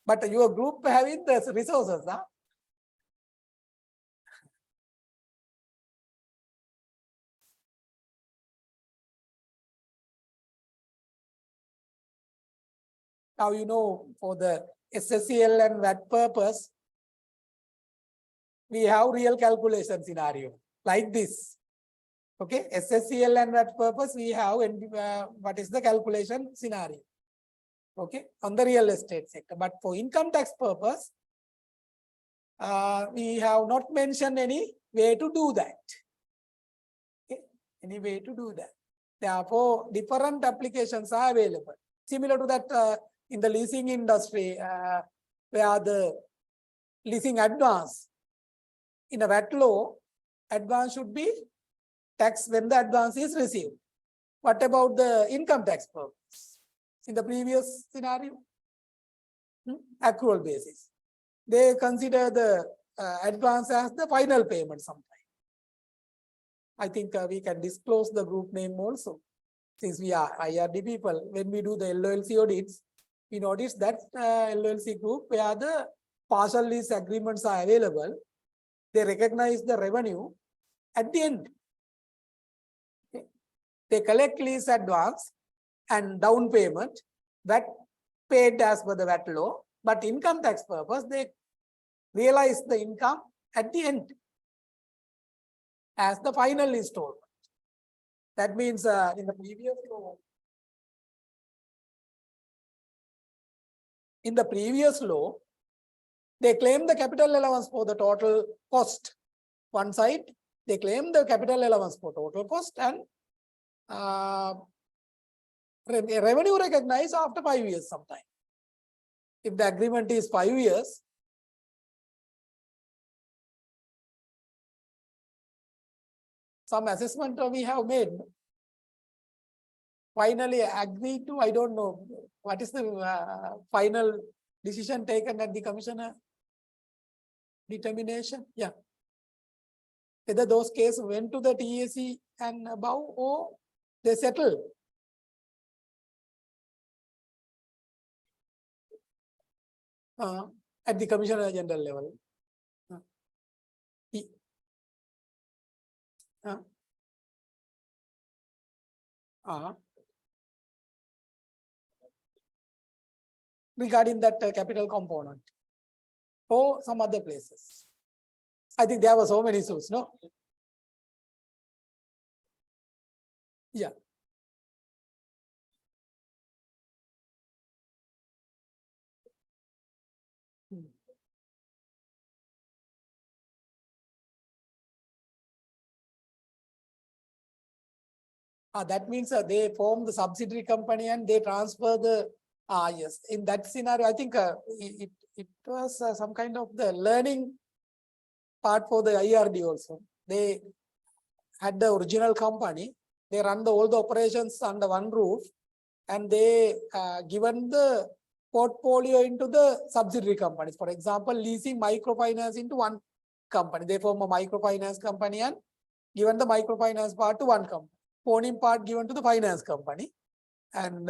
But your group having the resources, huh? Now, you know, for the SSCL and VAT purpose, we have real calculation scenario like this. Okay, SSCL and VAT purpose, we have what is the calculation scenario. Okay, on the real estate sector. But for income tax purpose, we have not mentioned any way to do that. Okay, any way to do that. Therefore, different applications are available. Similar to that in the leasing industry, where the leasing advance in a VAT law, advance should be taxed when the advance is received. What about the income tax purpose? In the previous scenario, accrual basis. They consider the advance as the final payment sometime. I think we can disclose the group name also. Since we are IRD people, when we do the LOLC audits, we notice that LOLC group where the partial lease agreements are available, they recognize the revenue at the end. Okay. They collect lease advance and down payment that paid as per the VAT law, but income tax purpose, they realize the income at the end as the final installment. That means in the previous law, they claim the capital allowance for the total cost. One side, they claim the capital allowance for total cost and revenue recognized after 5 years sometime. If the agreement is 5 years, some assessment we have made. Finally agreed to, I don't know, what is the final decision taken at the commissioner? Determination? Yeah. whether those cases went to the TAC and above or they settled. At the Commissioner General level. Regarding that capital component or some other places. I think there were so many issues, no? Yeah. That means they form the subsidiary company and they transfer the, yes, in that scenario, I think it was some kind of the learning part for the IRD also. They had the original company, they run all the operations under one roof, and they given the portfolio into the subsidiary companies. For example, leasing microfinance into one company. They form a microfinance company and given the microfinance part to one company. Owning part given to the finance company, and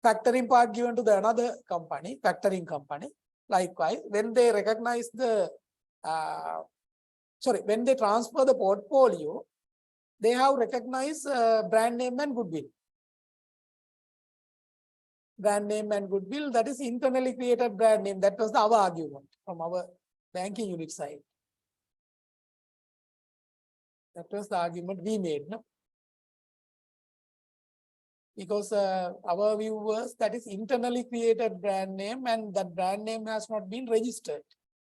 factoring part given to the another company, factoring company. Likewise, when they recognize the, when they transfer the portfolio, they have recognized brand name and goodwill. Brand name and goodwill, that is internally created brand name. That was our argument from our banking unit side. That was the argument we made, no? Because our view was that is internally created brand name and that brand name has not been registered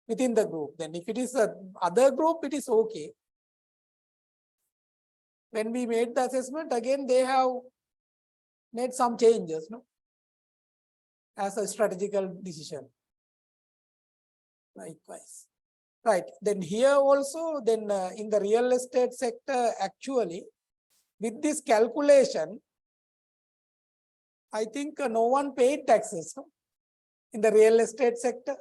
within the group. Then if it is a other group, it is okay. When we made the assessment, again, they have made some changes, no? As a strategical decision. Likewise. Right. Then here also, then in the real estate sector, actually, with this calculation, I think no one paid taxes, no? In the real estate sector.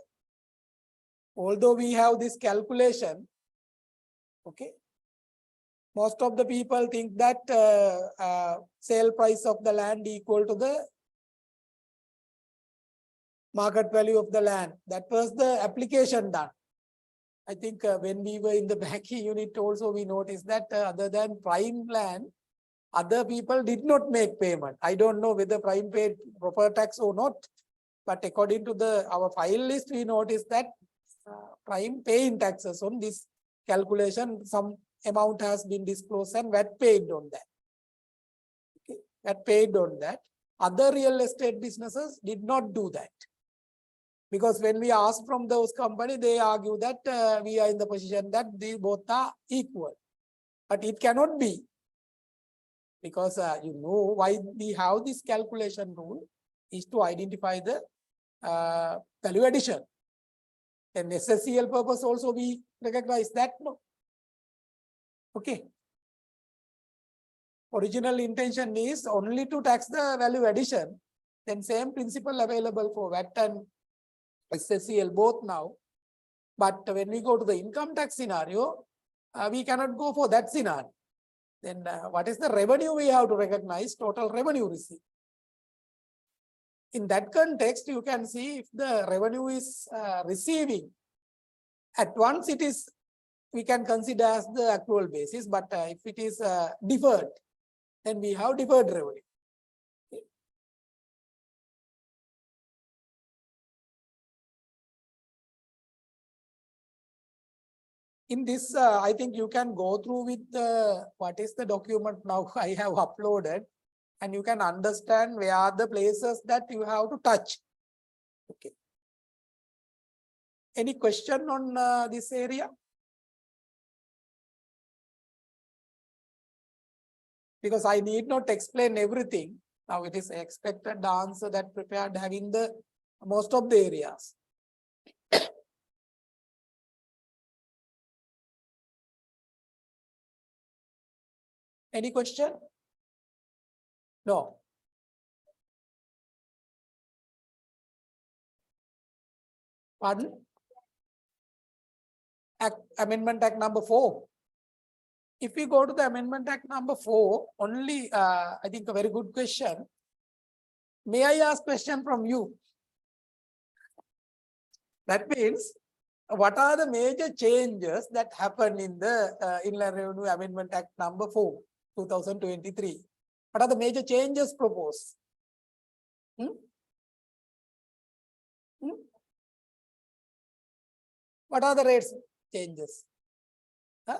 Although we have this calculation, okay, most of the people think that sale price of the land equal to the market value of the land. That was the application done. I think when we were in the banking unit also, we noticed that other than prime land, other people did not make payment. I don't know whether prime paid proper tax or not, but according to our file list, we noticed that prime paying taxes on this calculation. Some amount has been disclosed and VAT paid on that. Okay. VAT paid on that. Other real estate businesses did not do that. Because when we ask from those companies, they argue that we are in the position that they both are equal. But it cannot be. Because you know why we have this calculation rule is to identify the value addition. And SSCL purpose also we recognize that, no? Okay. Original intention is only to tax the value addition. Then same principle available for VAT and SSCL both now. But when we go to the income tax scenario, we cannot go for that scenario. Then what is the revenue we have to recognize? Total revenue received. In that context, you can see if the revenue is receiving, at once it is, we can consider as the accrual basis, but if it is deferred, then we have deferred revenue. Okay. In this, I think you can go through with what is the document now I have uploaded, and you can understand where are the places that you have to touch. Okay. Any question on this area? Because I need not explain everything. Now it is expected the answer that prepared having the most of the areas. Any question? No. Pardon? Amendment Act number 4. if we go to the Amendment Act number 4, only, I think a very good question. May I ask question from you? That means, what are the major changes that happen in the Inland Revenue Amendment Act number 4, 2023? What are the major changes proposed? What are the rates changes? Huh?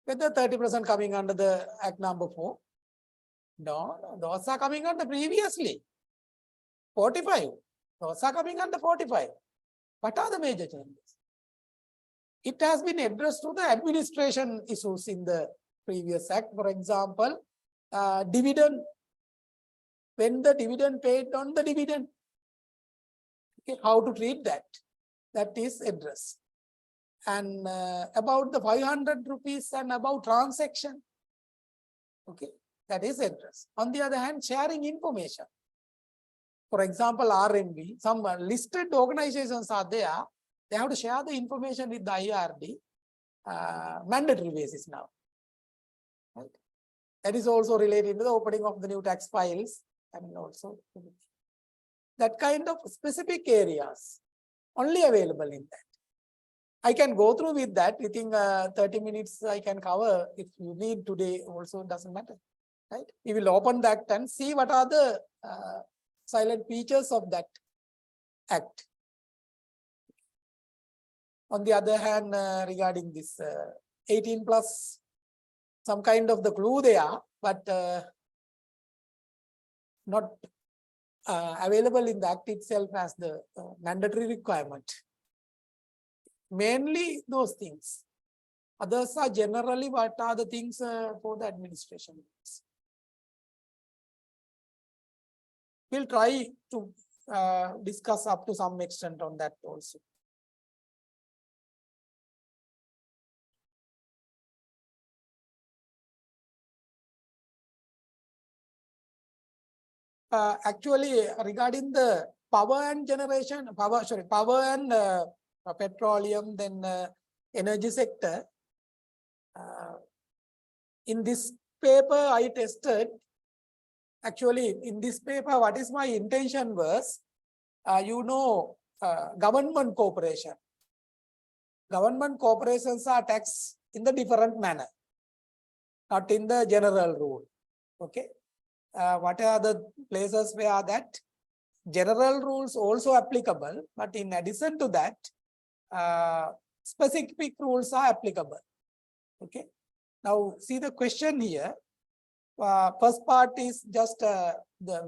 With the 30% coming under the Act number 4? No, those are coming under previously. 45. Those are coming under 45. What are the major changes? It has been addressed to the administration issues in the previous act. For example, dividend, when the dividend paid on the dividend, okay, how to treat that, that is addressed. And about the 500 rupees and about transaction, okay, that is addressed. On the other hand, sharing information. For example, RMB, some listed organizations are there, they have to share the information with the IRD, mandatory basis now. Right? That is also related to the opening of the new tax files, and also that kind of specific areas only available in that. I can go through with that within 30 minutes. I can cover if you need today also, doesn't matter. Right? We will open that and see what are the silent features of that act. On the other hand, regarding this 18 plus, some kind of the clue there, but not available in the act itself as the mandatory requirement. Mainly those things. Others are generally what are the things for the administration. We'll try to discuss up to some extent on that also. Actually, regarding the power and generation, power and petroleum, then energy sector. In this paper, I tested. Actually, in this paper, what is my intention was, government corporation. Government corporations are taxed in the different manner, not in the general rule. Okay. What are the places where that general rules also applicable, but in addition to that, specific rules are applicable. Okay. Now, see the question here. First part is just the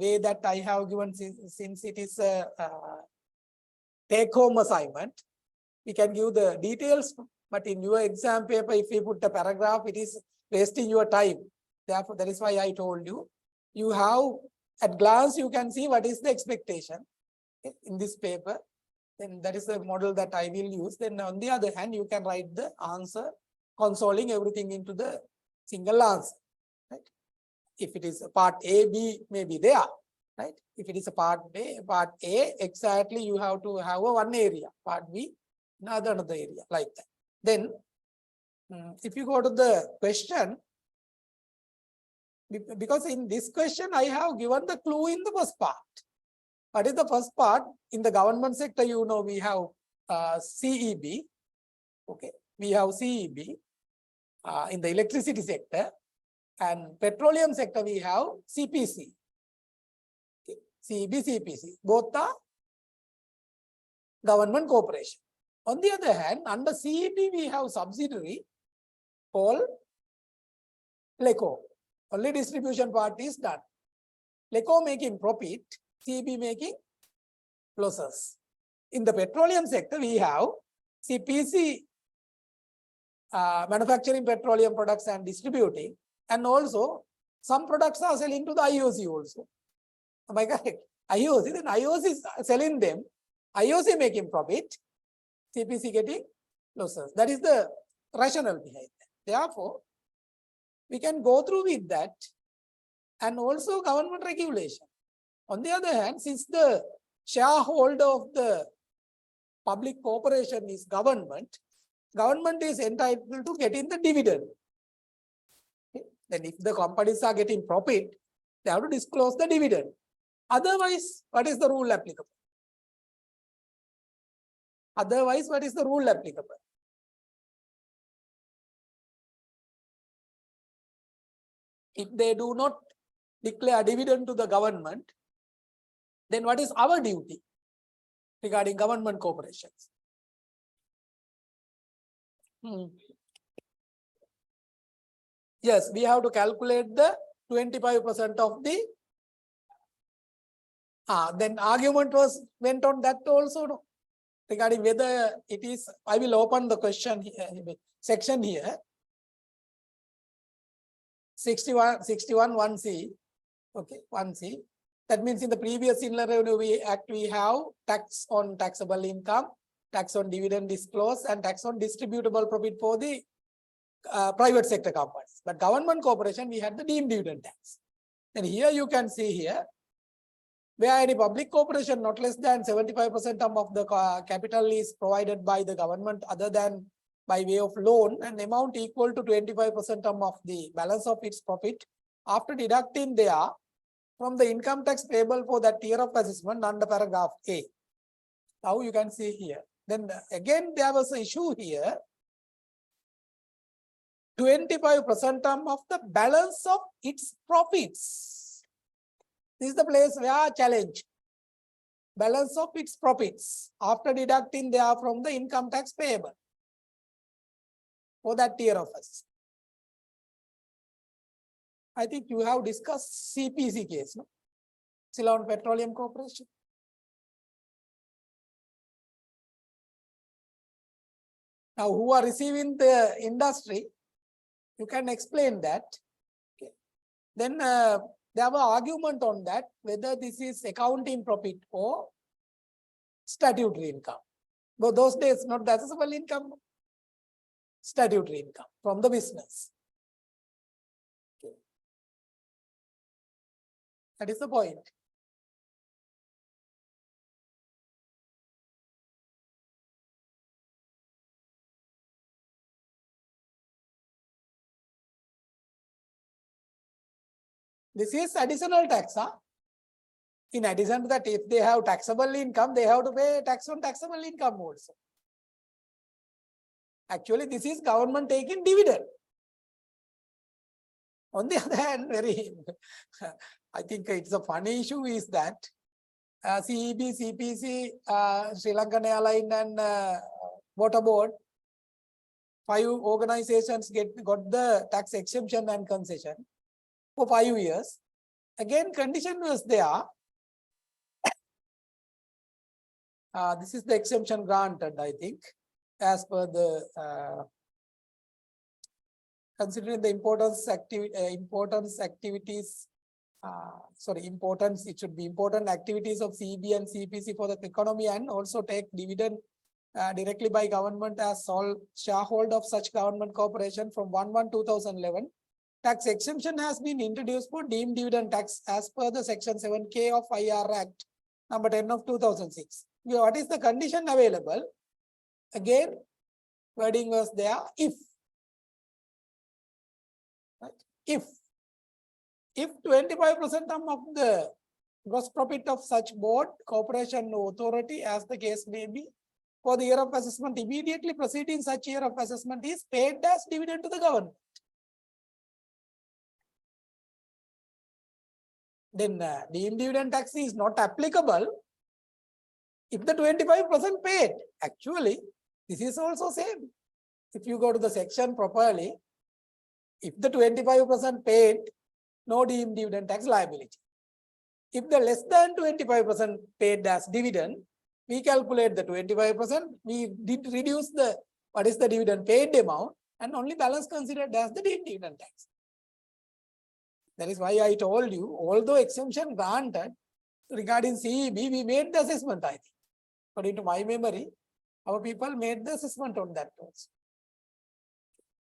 way that I have given, since it is a take-home assignment. We can give the details, but in your exam paper, if you put a paragraph, it is wasting your time. Therefore, that is why I told you. You have, at glance, you can see what is the expectation in this paper. Then that is the model that I will use. Then on the other hand, you can write the answer, consoling everything into the single answer. Right? If it is a part A, B may be there. Right? If it is a part A, exactly you have to have a one area. Part B, another area, like that. Then, if you go to the question, because in this question, I have given the clue in the first part. What is the first part? In the government sector, we have CEB. Okay, we have CEB. In the electricity sector and petroleum sector, we have CPC. Okay. CEB, CPC. Both are government corporation. On the other hand, under CEB, we have subsidiary called LECO. Only distribution part is done. LECO making profit, CEB making losses. In the petroleum sector, we have CPC, manufacturing petroleum products and distributing, and also some products are selling to the IOC also. Am I correct? IOC, then IOC is selling them, IOC making profit, CPC getting losses. That is the rationale behind that. Therefore, we can go through with that, and also government regulation. On the other hand, since the shareholder of the public corporation is government, government is entitled to getting the dividend. Okay. Then if the companies are getting profit, they have to disclose the dividend. Otherwise, what is the rule applicable? Otherwise, what is the rule applicable? If they do not declare dividend to the government, then what is our duty regarding government corporations? Yes, we have to calculate the 25% of the. Then argument went on that also, no? Regarding whether it is. I will open the question here, section here. 61 1C. Okay, 1C. That means in the previous Inland Revenue Act, we have tax on taxable income, tax on dividend disclosed, and tax on distributable profit for the private sector companies. But government corporation, we had the deemed dividend tax. And here you can see here, where any public corporation not less than 75% of the capital is provided by the government other than by way of loan, an amount equal to 25% of the balance of its profit after deducting there from the income tax payable for that year of assessment under paragraph A. Now you can see here. Then again there was an issue here. 25% of the balance of its profits. This is the place where challenge. Balance of its profits after deducting there from the income tax payable for that year of assessment. I think you have discussed CPC case, no? Ceylon Petroleum Corporation. Now, who are receiving the industry, you can explain that. Okay. Then there were argument on that, whether this is accounting profit or statutory income. But those days, not the assessable income, statutory income from the business. Okay. That is the point. This is additional tax. Huh? In addition to that, if they have taxable income, they have to pay tax on taxable income also. Actually, this is government taking dividend. On the other hand, I think it's a funny issue is that CEB, CPC, Sri Lankan Airline and Water Board, 5 organizations got the tax exemption and concession for 5 years. Again, condition was there. This is the exemption granted, I think, as per the considering the importance activities. It should be important activities of CEB and CPC for the economy, and also take dividend directly by government as sole shareholder of such government corporation from 1/1/2011. Tax exemption has been introduced for deemed dividend tax as per the section 7K of IR Act number 10 of 2006. What is the condition available? Again, wording was there, if. Right? If 25% of the gross profit of such board, corporation or authority, as the case may be, for the year of assessment immediately preceding such year of assessment is paid as dividend to the government. Then deemed dividend tax is not applicable if the 25% paid. Actually, this is also same. If you go to the section properly, if the 25% paid, no deemed dividend tax liability. If the less than 25% paid as dividend, we calculate the 25%, we did reduce the what is the dividend paid amount, and only balance considered as the deemed dividend tax. That is why I told you, although exemption granted regarding CEB, we made the assessment, I think. According to my memory, our people made the assessment on that also.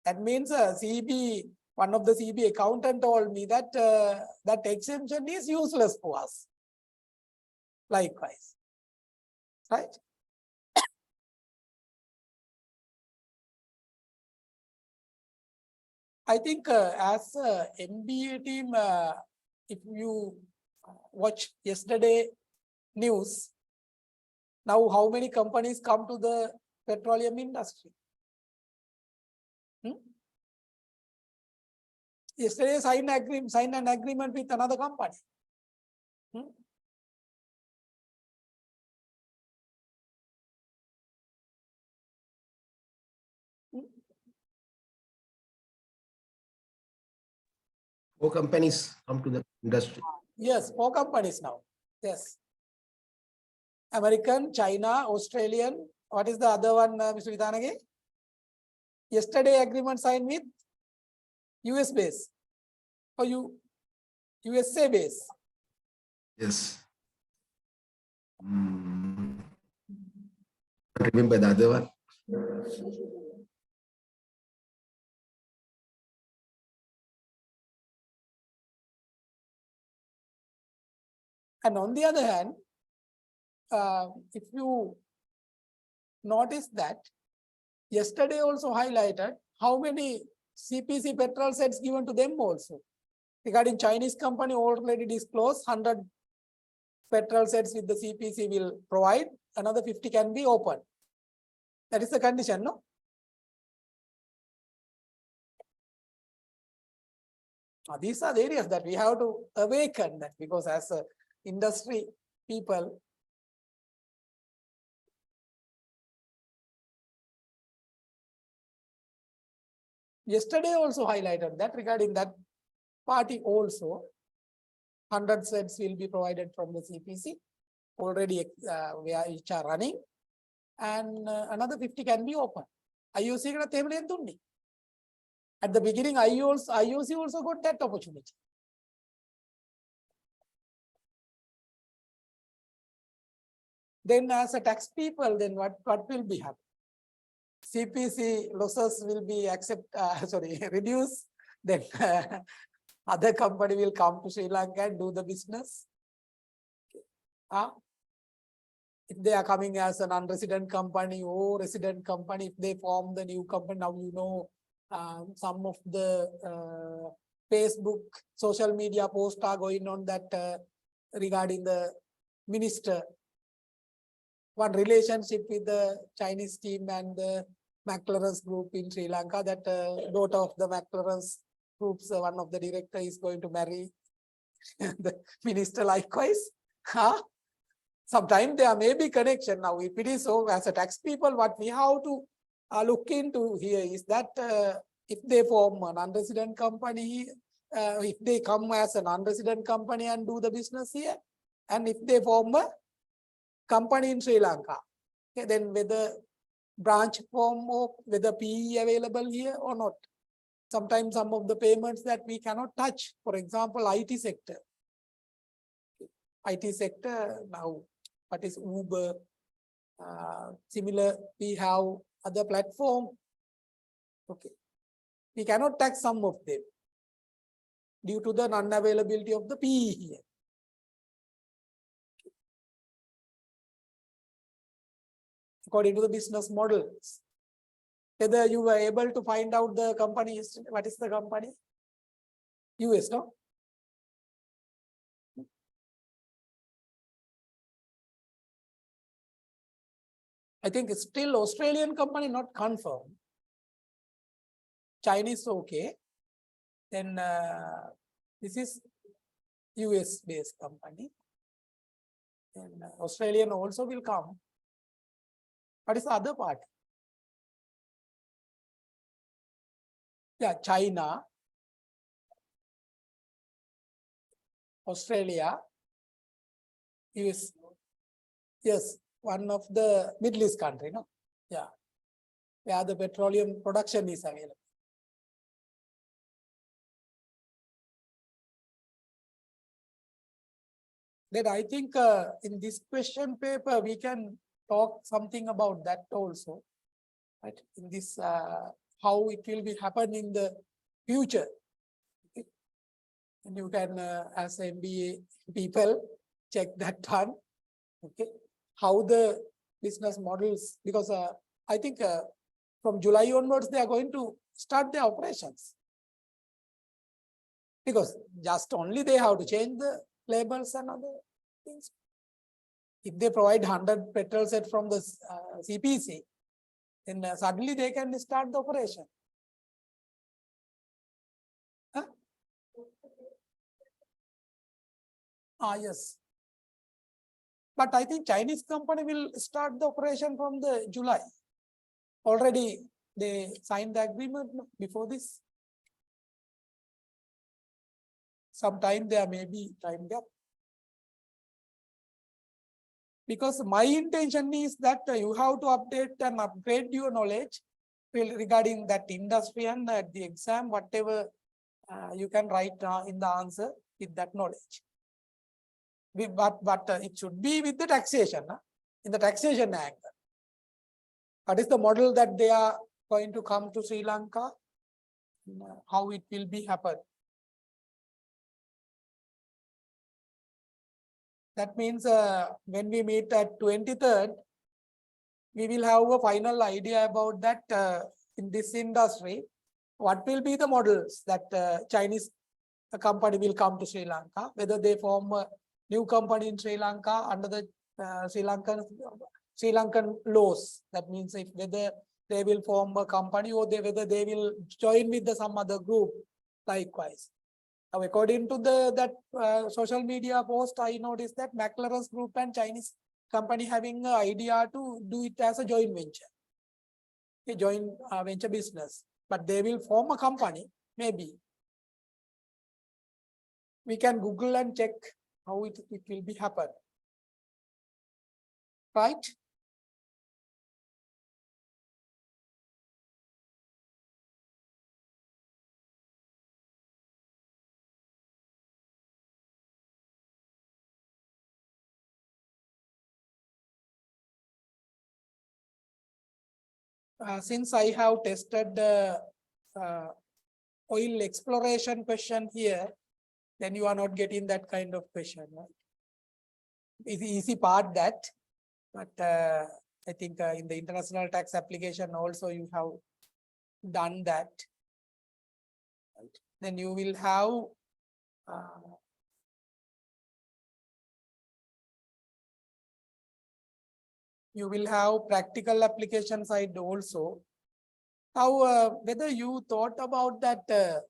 That means CEB, one of the CEB accountant told me that that exemption is useless for us. likewise, right? I think as a MBA team, if you watch yesterday news, now how many companies come to the petroleum industry? Yesterday signed an agreement with another company. Four companies come to the industry. Yes, 4 companies now. Yes. American, China, Australian. What is the other one, Mr. Vidhanage? Yesterday agreement signed with US base or USA base. Yes. Remember the other one? And on the other hand, if you notice that yesterday also highlighted how many CPC petrol sets given to them also. Regarding Chinese company already disclosed 100 petrol sets with the CPC will provide, another 50 can be open. That is the condition, no? These are the areas that we have to awaken that, because as a industry people, yesterday also highlighted that regarding that party also 100 sets will be provided from the CPC already which are running, and another 50 can be open. IOC at the beginning, IOC also got that opportunity. Then as a tax people, then what will be happening? CPC losses will be reduced. Then other company will come to Sri Lanka and do the business. If they are coming as a non-resident company or resident company, if they form the new company, now you know some of the Facebook social media posts are going on that regarding the minister, one relationship with the Chinese team and the McLaren's group in Sri Lanka, that daughter of the McLaren's groups, one of the director is going to marry the minister likewise. Sometimes there may be connection. Now, if it is so, as a tax people, what we have to look into here is that if they form a non-resident company, if they come as a non-resident company and do the business here, and if they form a company in Sri Lanka, okay, then whether branch form or whether PE available here or not. Sometimes some of the payments that we cannot touch, for example, IT sector. IT sector now, what is Uber? Similar, we have other platform. Okay, we cannot tax some of them due to the non-availability of the PE here. According to the business models, whether you were able to find out the company yesterday, what is the company? US, no? I think it's still Australian company, not confirmed. Chinese, okay. Then this is US based company. And Australian also will come. What is the other part? Yeah, China, Australia, US. Yes, one of the Middle East country, no? Yeah, where the petroleum production is available. Then I think in this question paper, we can talk something about that also, right? In this, how it will be happen in the future. Okay? And you can, as MBA people, check that one. Okay, how the business models, because I think from July onwards, they are going to start their operations. Because just only they have to change the labels and other things. If they provide 100 petrol set from the CPC, then suddenly they can start the operation. Huh? Yes. But I think Chinese company will start the operation from the July. Already they signed the agreement before this. Sometime there may be time gap. Because my intention is that you have to update and upgrade your knowledge regarding that industry, and the exam, whatever you can write in the answer with that knowledge. But it should be with the taxation, in the taxation angle. What is the model that they are going to come to Sri Lanka? How it will be happen? That means when we meet at 23rd, we will have a final idea about that in this industry. What will be the models that Chinese company will come to Sri Lanka, whether they form a new company in Sri Lanka under the Sri Lankan laws. That means if whether they will form a company or whether they will join with some other group likewise. Now, according to that social media post, I noticed that McLaren's group and Chinese company having an idea to do it as a joint venture, a joint venture business. But they will form a company, maybe. We can Google and check how it will be happen. Right? Since I have tested the oil exploration question here, then you are not getting that kind of question, right? It's easy part that, but I think in the international tax application also you have done that. Right? Then you will have practical application side also. Now, whether you thought about that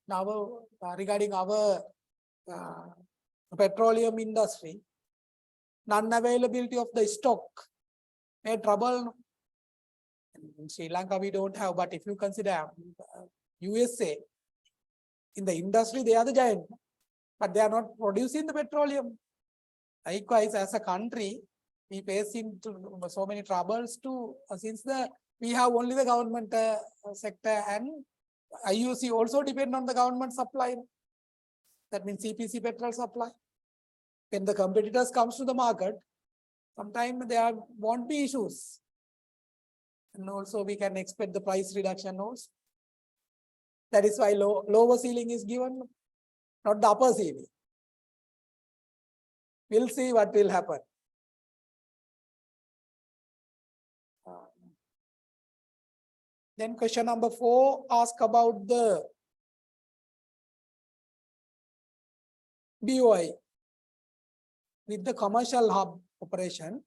now regarding our petroleum industry, non-availability of the stock may trouble. In Sri Lanka we don't have, but if you consider USA, in the industry they are the giant, but they are not producing the petroleum. Likewise, as a country, we face into so many troubles too, since we have only the government sector, and IUC also depend on the government supply. That means CPC petrol supply. When the competitors comes to the market, sometimes there won't be issues. And also we can expect the price reduction also. That is why lower ceiling is given, not the upper ceiling. We'll see what will happen. Then question number 4 asks about the BOI with the commercial hub operation.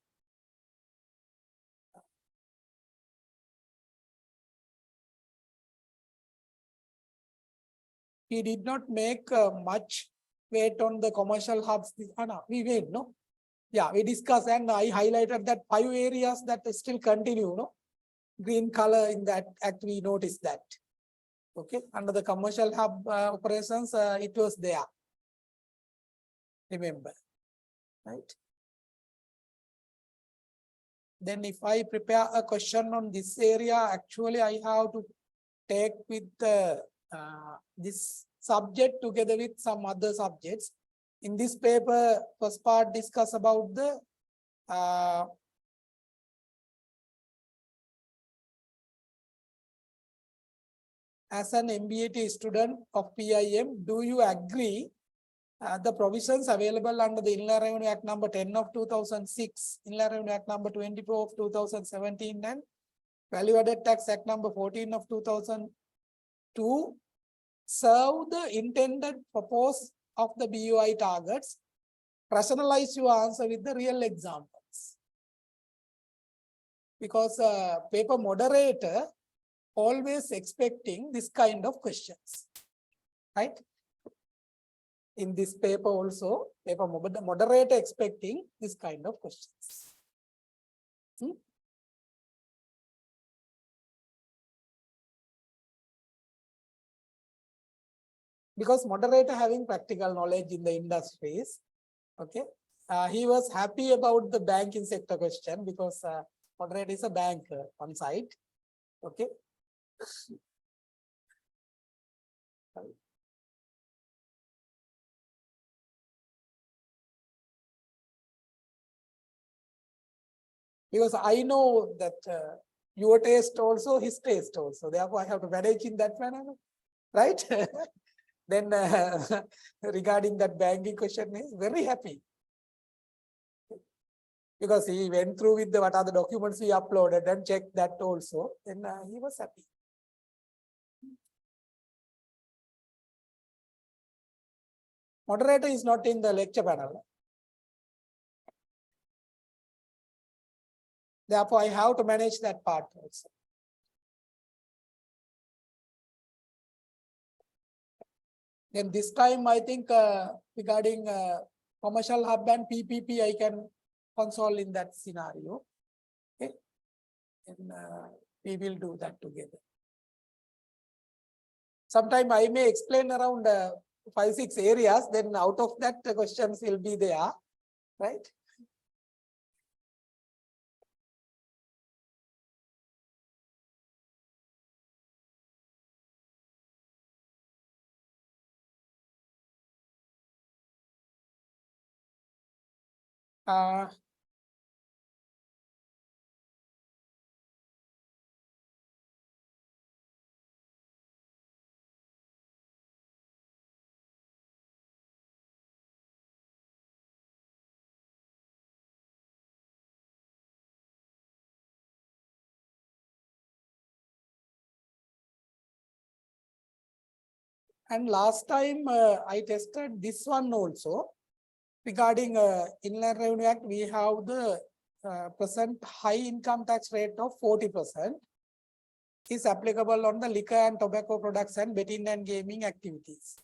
We did not make much weight on the commercial hubs. We wait, no? Yeah, we discussed, and I highlighted that 5 areas that still continue, no? Green color in that act, we noticed that. Okay, under the commercial hub operations, it was there. Remember, right? Then if I prepare a question on this area, actually I have to take with this subject together with some other subjects. In this paper, first part discuss about the as an MBAT student of PIM, do you agree The provisions available under the Inland Revenue Act number 10 of 2006, Inland Revenue Act number 24 of 2017, and Value Added Tax Act number 14 of 2002 serve the intended purpose of the BOI targets. Rationalize your answer with the real examples. Because paper moderator always expecting this kind of questions, right? In this paper also, paper moderator expecting this kind of questions. Because moderator having practical knowledge in the industries, okay. He was happy about the banking sector question because moderator is a banker on site, okay. Because I know that your taste also, his taste also. Therefore, I have to manage in that manner, right? Then regarding that banking question, is very happy. Because he went through with what are the documents we uploaded and checked that also. Then he was happy. Moderator is not in the lecture panel. Therefore, I have to manage that part also. Then this time, I think regarding commercial hub and PPP, I can console in that scenario. Okay, and we will do that together. Sometime I may explain around 5-6 areas. Then out of that, the questions will be there, right? And last time I tested this one also. Regarding Inland Revenue Act, we have the present high income tax rate of 40% is applicable on the liquor and tobacco products and betting and gaming activities.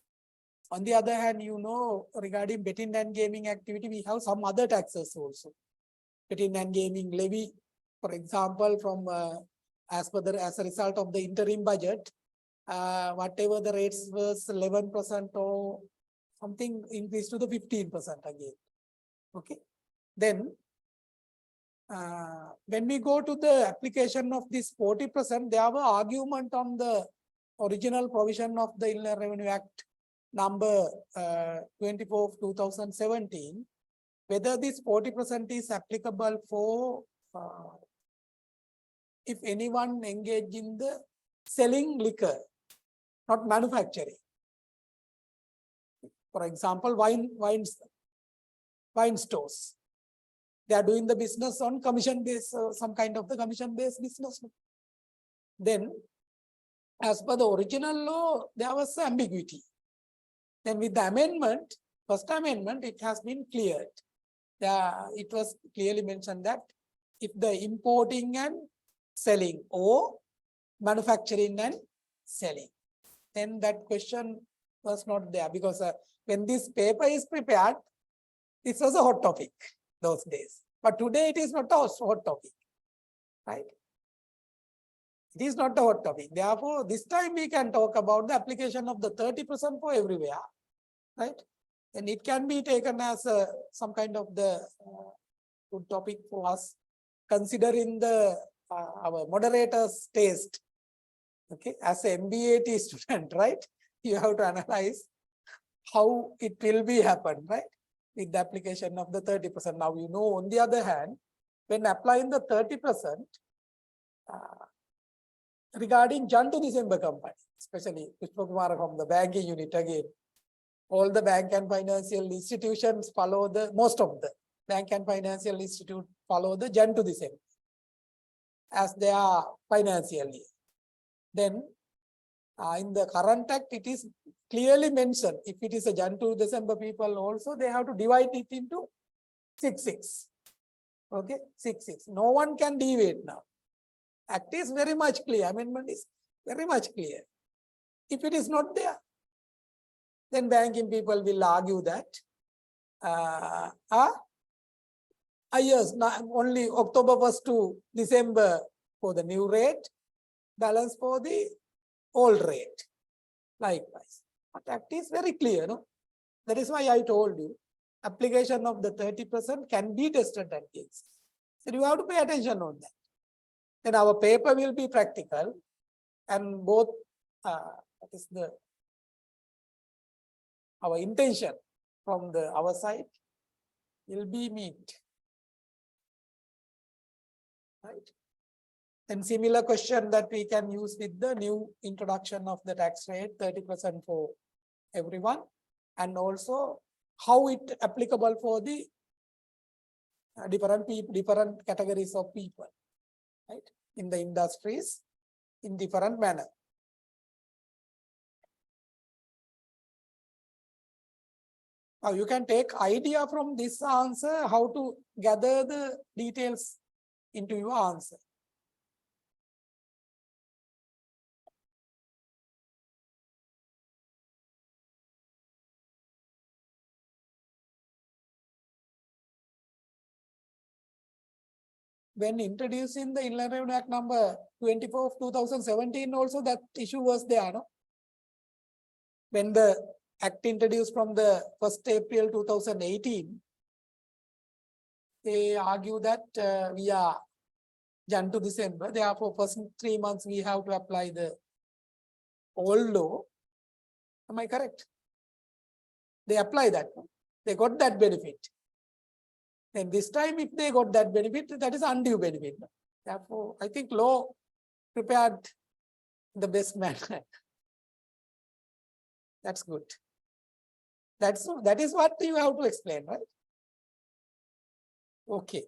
On the other hand, you know, regarding betting and gaming activity, we have some other taxes also. Betting and gaming levy, for example, from as a result of the interim budget, whatever the rates was 11% or something increased to the 15% again. Okay. Then when we go to the application of this 40%, there were argument on the original provision of the Inland Revenue Act number 24 of 2017, whether this 40% is applicable for if anyone engaged in the selling liquor, not manufacturing. For example, wine stores. They are doing the business on commission-based, some kind of the commission-based business. Then, as per the original law, there was ambiguity. Then with the amendment, first amendment, it has been cleared. It was clearly mentioned that if the importing and selling or manufacturing and selling, then that question was not there, because when this paper is prepared, this was a hot topic those days. But today it is not a hot topic, right? It is not a hot topic. Therefore, this time we can talk about the application of the 30% for everywhere, right? And it can be taken as some kind of the good topic for us, considering the our moderator's taste. Okay, as an MBAT student, right? You have to analyze how it will be happen, right? With the application of the 30%. Now, you know, on the other hand, when applying the 30%, regarding Jan to December company, especially Pushpa Kumar from the banking unit again, All the bank and financial institutions follow most of the bank and financial institute follow the Jan to December as they are financially. Then in the current act, it is clearly mentioned, if it is a Jan to December people also, they have to divide it into 6/6. Okay, 6/6. No one can deviate now. Act is very much clear. Amendment is very much clear. If it is not there, then banking people will argue that yes, only October 1st to December for the new rate, balance for the old rate. Likewise. But act is very clear, no? That is why I told you, application of the 30% can be tested against. So you have to pay attention on that. Then our paper will be practical, and both that is our intention from our side will be meet. Right? And similar question that we can use with the new introduction of the tax rate, 30% for everyone, and also how it applicable for the different categories of people, right? In the industries, in different manner. Now you can take idea from this answer how to gather the details into your answer. When introducing the Inland Revenue Act number 24 of 2017 also, that issue was there, no? When the act introduced from the 1st April 2018, they argue that we are Jan to December, therefore first 3 months we have to apply the old law. Am I correct? They apply that, no? They got that benefit. And this time, if they got that benefit, that is undue benefit. Therefore, I think law prepared the best manner. That's good. That is what you have to explain, right? Okay.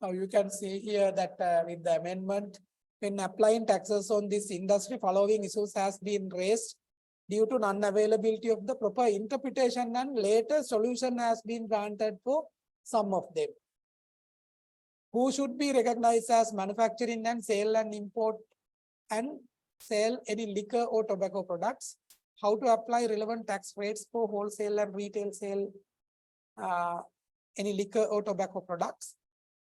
Now you can see here that with the amendment, when applying taxes on this industry, following issues has been raised due to non-availability of the proper interpretation, and later solution has been granted for some of them. Who should be recognized as manufacturing and sale and import and sell any liquor or tobacco products? How to apply relevant tax rates for wholesale and retail sale any liquor or tobacco products?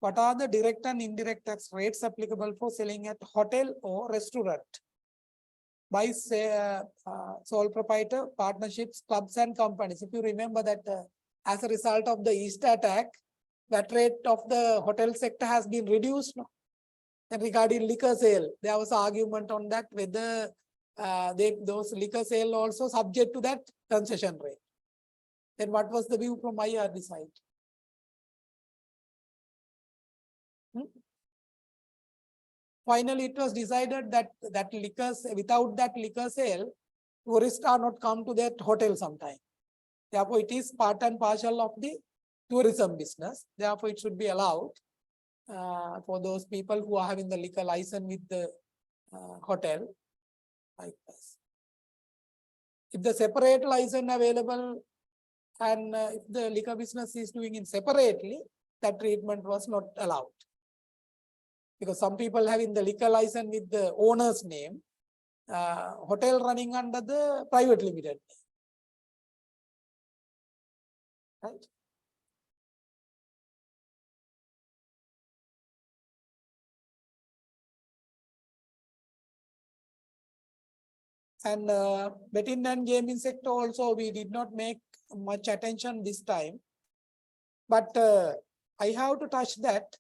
What are the direct and indirect tax rates applicable for selling at hotel or restaurant? By sole proprietor, partnerships, clubs and companies. If you remember that as a result of the Easter attack, that rate of the hotel sector has been reduced. No? And regarding liquor sale, there was an argument on that whether those liquor sale also subject to that concession rate. Then what was the view from IRD side? Finally, it was decided that without that liquor sale, tourists are not come to that hotel sometime. Therefore, it is part and parcel of the tourism business. Therefore, it should be allowed for those people who are having the liquor license with the hotel. Like this. If the separate license available and if the liquor business is doing it separately, that treatment was not allowed. Because some people having the liquor license with the owner's name, hotel running under the private limited name. Right? And betting and gaming sector also, we did not make much attention this time. But I have to touch that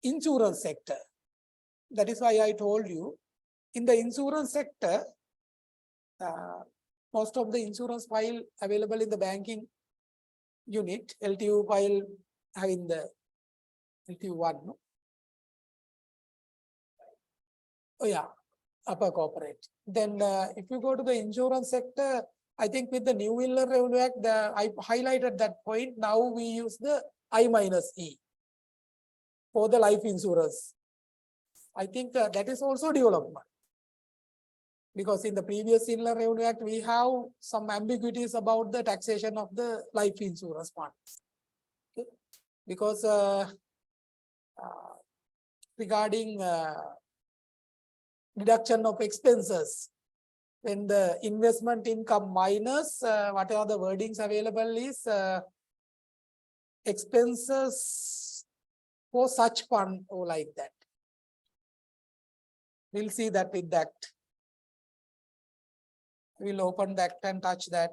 insurance sector. That is why I told you in the insurance sector, most of the insurance file available in the banking unit, LTU file having the LTU1. No? Oh yeah, upper corporate. Then if you go to the insurance sector, I think with the new Inland Revenue Act, I highlighted that point. Now we use the I-E for the life insurance. I think that is also development. Because in the previous Inland Revenue Act, we have some ambiguities about the taxation of the life insurance funds. Okay? Because regarding deduction of expenses, when the investment income minus whatever the wordings available is expenses for such fund or like that. We'll see that with that. We'll open that and touch that.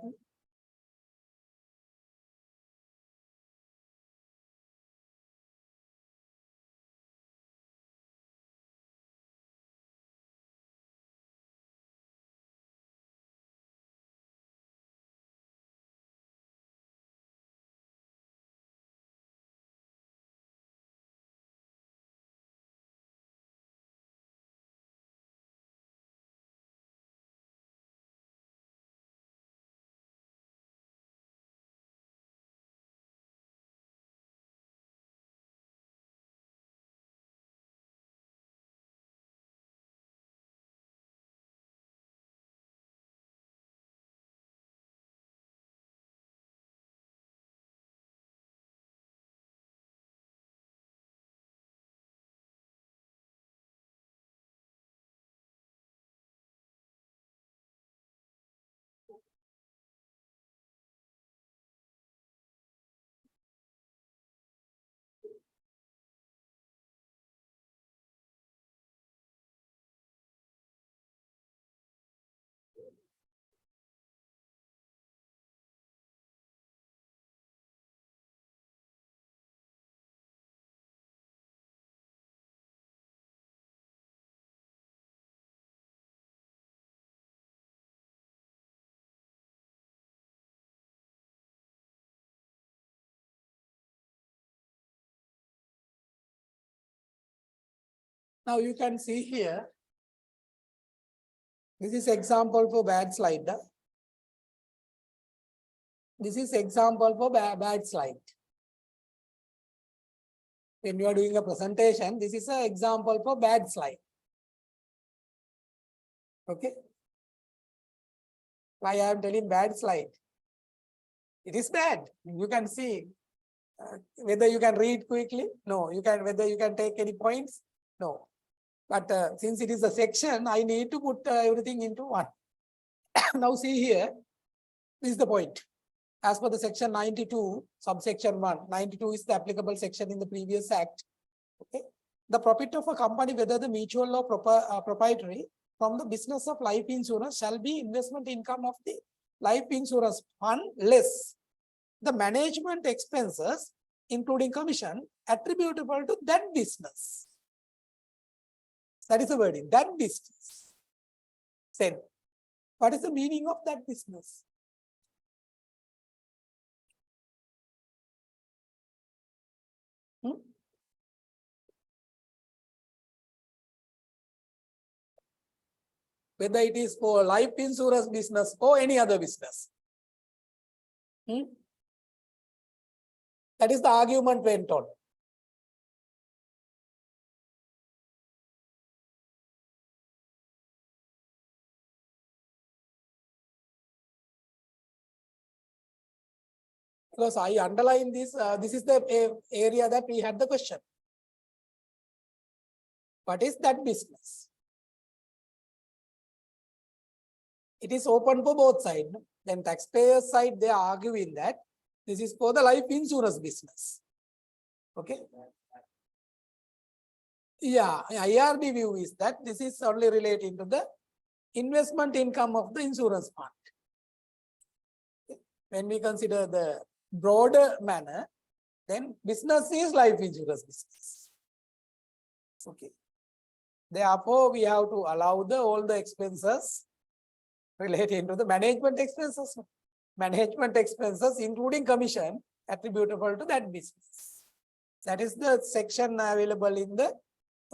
Now you can see here, this is example for bad slide. This is example for bad slide. When you are doing a presentation, this is an example for bad slide. Okay. Why I am telling bad slide? It is bad. You can see whether you can read quickly. No, you can, whether you can take any points. No. But since it is a section, I need to put everything into one. Now see here, this is the point. As per the section 92, subsection 1, 92 is the applicable section in the previous act. Okay. The profit of a company, whether the mutual or proprietary, from the business of life insurance shall be investment income of the life insurance fund less the management expenses, including commission, attributable to that business. That is the wording, that business. Then, what is the meaning of that business? Whether it is for life insurance business or any other business. That is the argument went on. Because I underline this, this is the area that we had the question. What is that business? It is open for both sides. Then taxpayers side, they are arguing that this is for the life insurance business. Okay. Yeah, IRD view is that this is only relating to the investment income of the insurance fund. When we consider the broader manner, then business is life insurance business. Okay. Therefore, we have to allow all the expenses relating to the management expenses. Management expenses, including commission, attributable to that business. That is the section available in the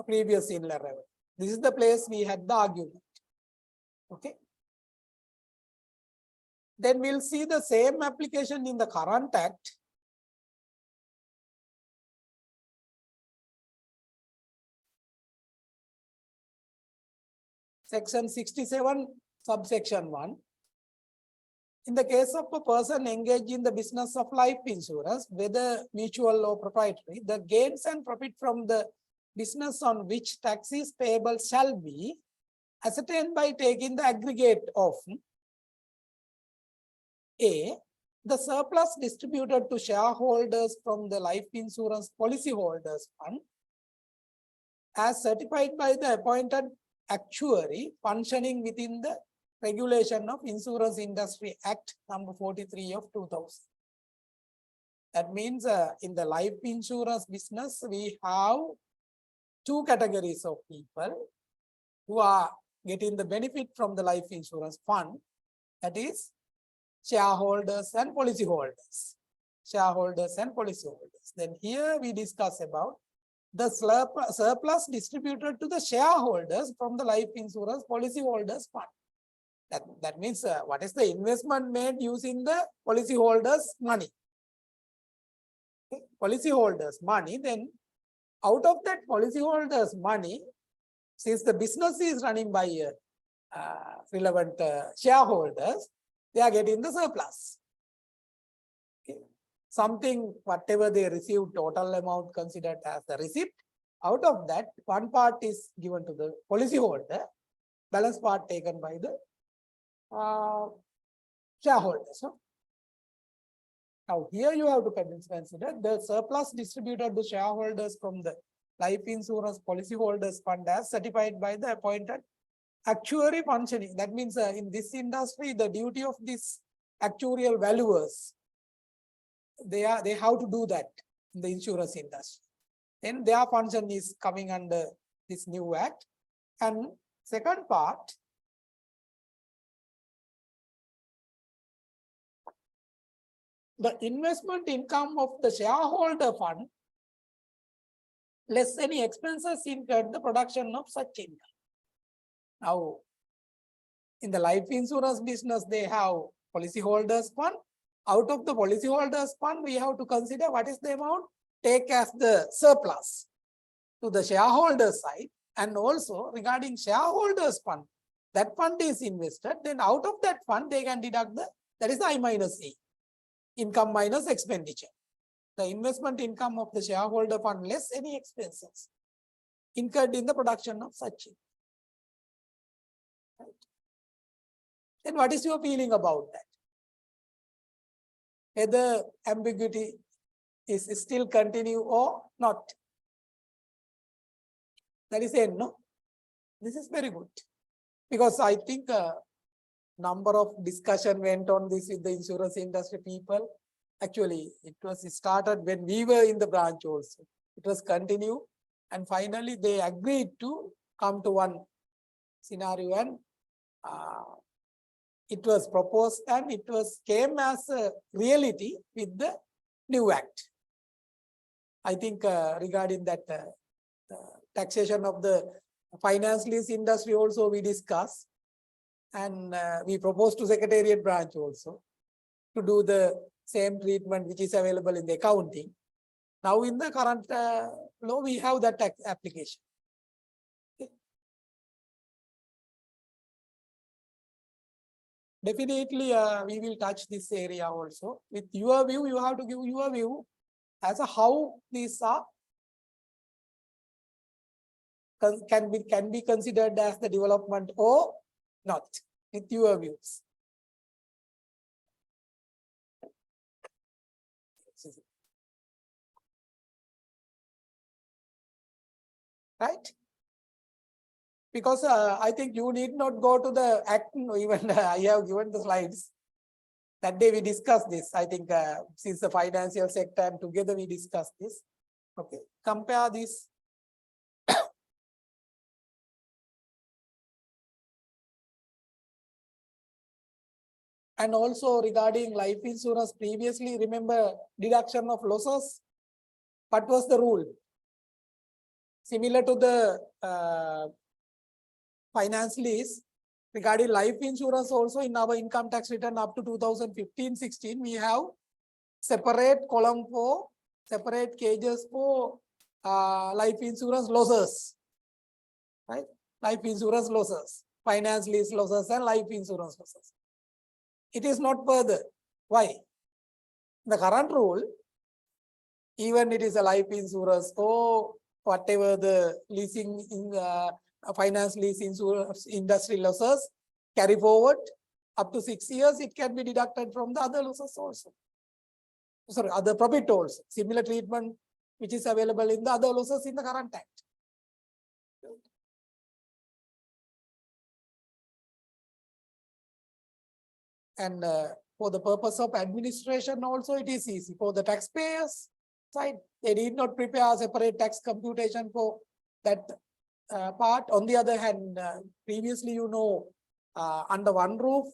previous inler revenue. This is the place we had the argument. Okay. Then we'll see the same application in the current act. Section 67, subsection 1. In the case of a person engaged in the business of life insurance, whether mutual or proprietary, the gains and profit from the business on which tax is payable shall be ascertained by taking the aggregate of A, the surplus distributed to shareholders from the life insurance policyholders fund, as certified by the appointed actuary functioning within the regulation of Insurance Industry Act number 43 of 2000. That means in the life insurance business, we have two categories of people who are getting the benefit from the life insurance fund, that is shareholders and policyholders. Shareholders and policyholders. Then here we discuss about the surplus distributed to the shareholders from the life insurance policyholders fund. That means what is the investment made using the policyholders money? Okay. Policyholders money, then out of that policyholders money, since the business is running by relevant shareholders, they are getting the surplus. Okay. Something, whatever they receive, total amount considered as the receipt, out of that, one part is given to the policyholder, balance part taken by the shareholders. No? Now here you have to consider the surplus distributed to shareholders from the life insurance policyholders fund as certified by the appointed actuary functioning. That means in this industry, the duty of this actuarial valuers, they have to do that in the insurance industry. Then their function is coming under this new act. And second part, the investment income of the shareholder fund less any expenses incurred the production of such income. Now, in the life insurance business, they have policyholders fund. Out of the policyholders fund, we have to consider what is the amount take as the surplus to the shareholder side, and also regarding shareholders fund, that fund is invested. Then out of that fund, they can deduct the, that is the I minus E, income minus expenditure. The investment income of the shareholder fund less any expenses incurred in the production of such. Right. Then what is your feeling about that? Whether ambiguity is still continue or not? That is a no. This is very good. Because I think number of discussion went on this with the insurance industry people. Actually, it started when we were in the branch also. It was continue, and finally they agreed to come to one scenario, and it was proposed and it came as a reality with the new act. I think regarding that taxation of the finance lease industry also we discussed, and we proposed to Secretariat branch also to do the same treatment which is available in the accounting. Now in the current law, we have that tax application. Okay. Definitely, we will touch this area also. With your view, you have to give your view as a how these are can be considered as the development or not, with your views. Right? Because I think you need not go to the act, even I have given the slides. That day we discussed this. I think since the financial sector and together we discussed this. Okay, compare this And also regarding life insurance, previously, remember deduction of losses. What was the rule? Similar to the finance lease, regarding life insurance also in our income tax return up to 2015-16, we have separate column for separate cages for life insurance losses, right? Life insurance losses, finance lease losses, and life insurance losses. It is not further. Why? The current rule, even it is a life insurance or whatever the leasing in finance lease insurance industry losses carry forward up to 6 years, it can be deducted from the other losses also. Sorry, other profit also. Similar treatment which is available in the other losses in the current act. And for the purpose of administration also, it is easy. For the taxpayers side, they need not prepare a separate tax computation for that part. On the other hand, previously, you know, under one roof,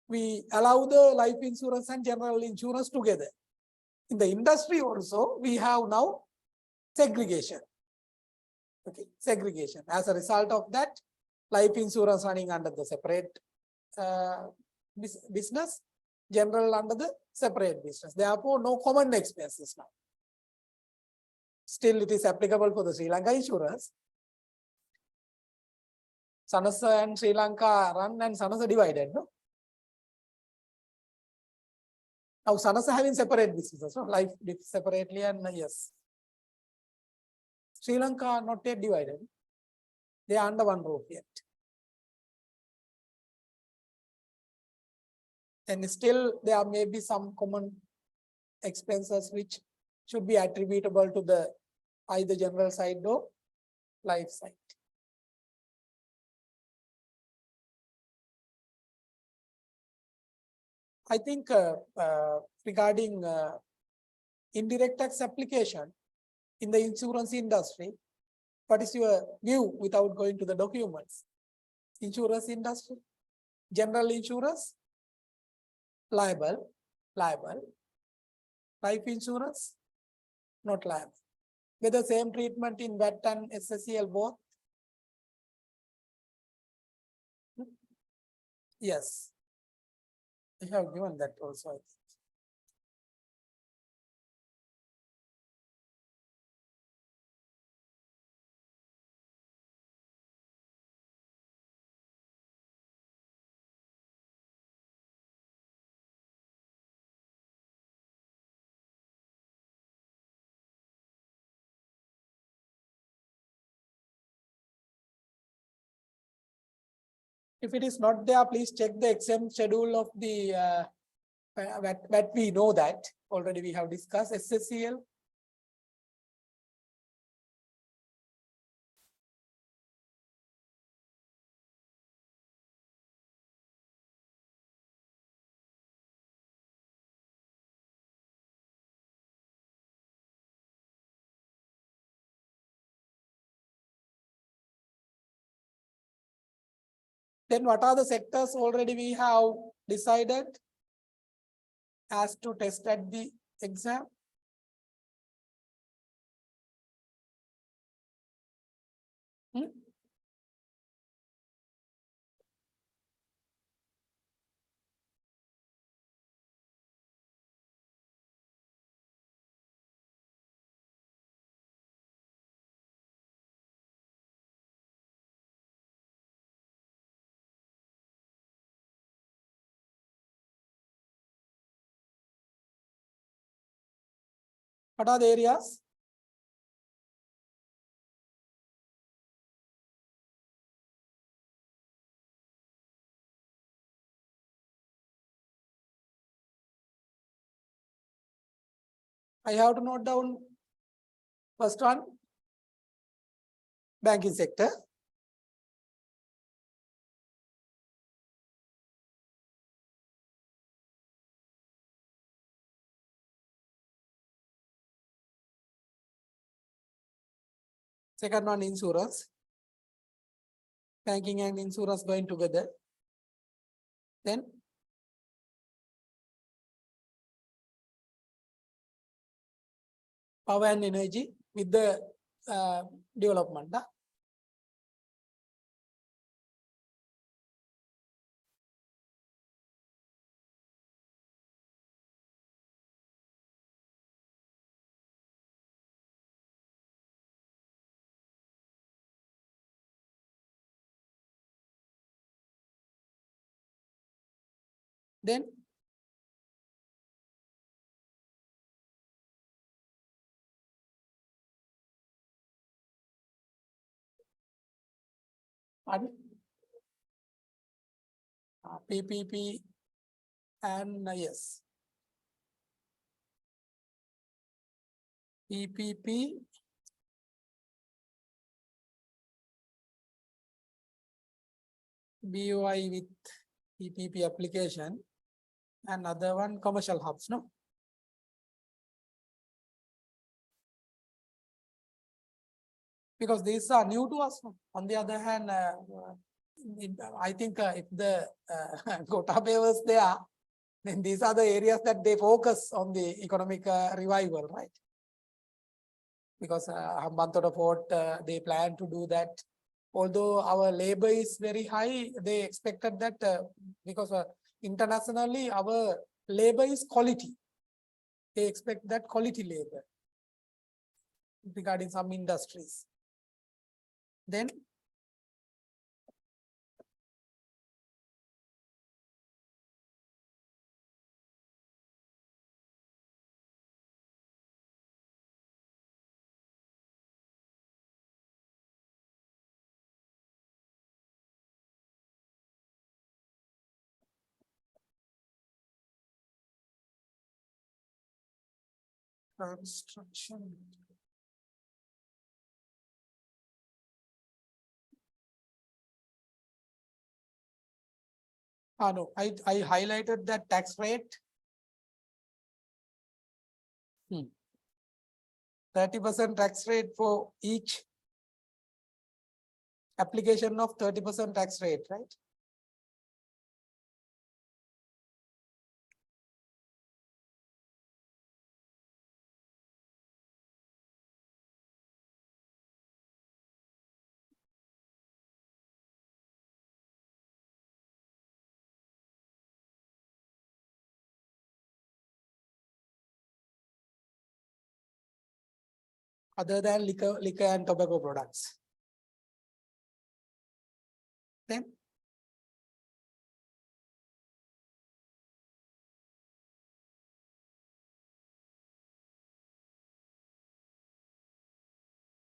we allow the life insurance and general insurance together. In the industry also, we have now segregation. Okay, segregation. As a result of that, life insurance running under the separate business, general under the separate business. Therefore, no common expenses now. Still, it is applicable for the Sri Lanka insurance. Sanasa and Sri Lanka run and Sanasa divided, no? Now, Sanasa having separate businesses, so life separately, and yes. Sri Lanka not yet divided. They are under one roof yet. And still, there may be some common expenses which should be attributable to the either general side or life side. I think regarding indirect tax application in the insurance industry, what is your view without going to the documents? Insurance industry, general insurance, liable, life insurance, not liable. Whether same treatment in VAT and SSCL both? Yes. I have given that also, I think. If it is not there, please check the exempt schedule of the VAT. We know that already we have discussed SSCL. Then what are the sectors already we have decided as to test at the exam? What are the areas? I have to note down first one, banking sector. Second one, insurance. Banking and insurance going together. Then power and energy with the development. Then pardon? PPP and yes, PPP, BOI with PPP application, and other one commercial hubs, no? Because these are new to us. On the other hand, I think if the Gotabaya was there, then these are the areas that they focus on the economic revival, right? Because Hambantota Port, they plan to do that. Although our labor is very high, they expected that because internationally our labor is quality. They expect that quality labor regarding some industries. Then construction. No, I highlighted that tax rate. 30% tax rate for each application of 30% tax rate, right? Other than liquor and tobacco products. Then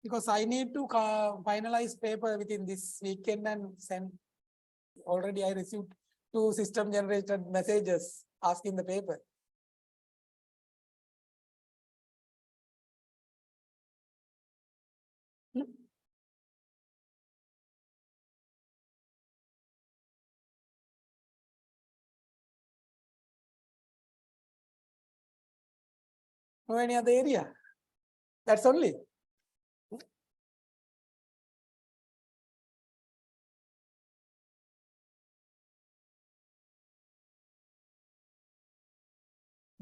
because I need to finalize paper within this weekend and send. Already I received 2 system generated messages asking the paper. No any other area? That's only.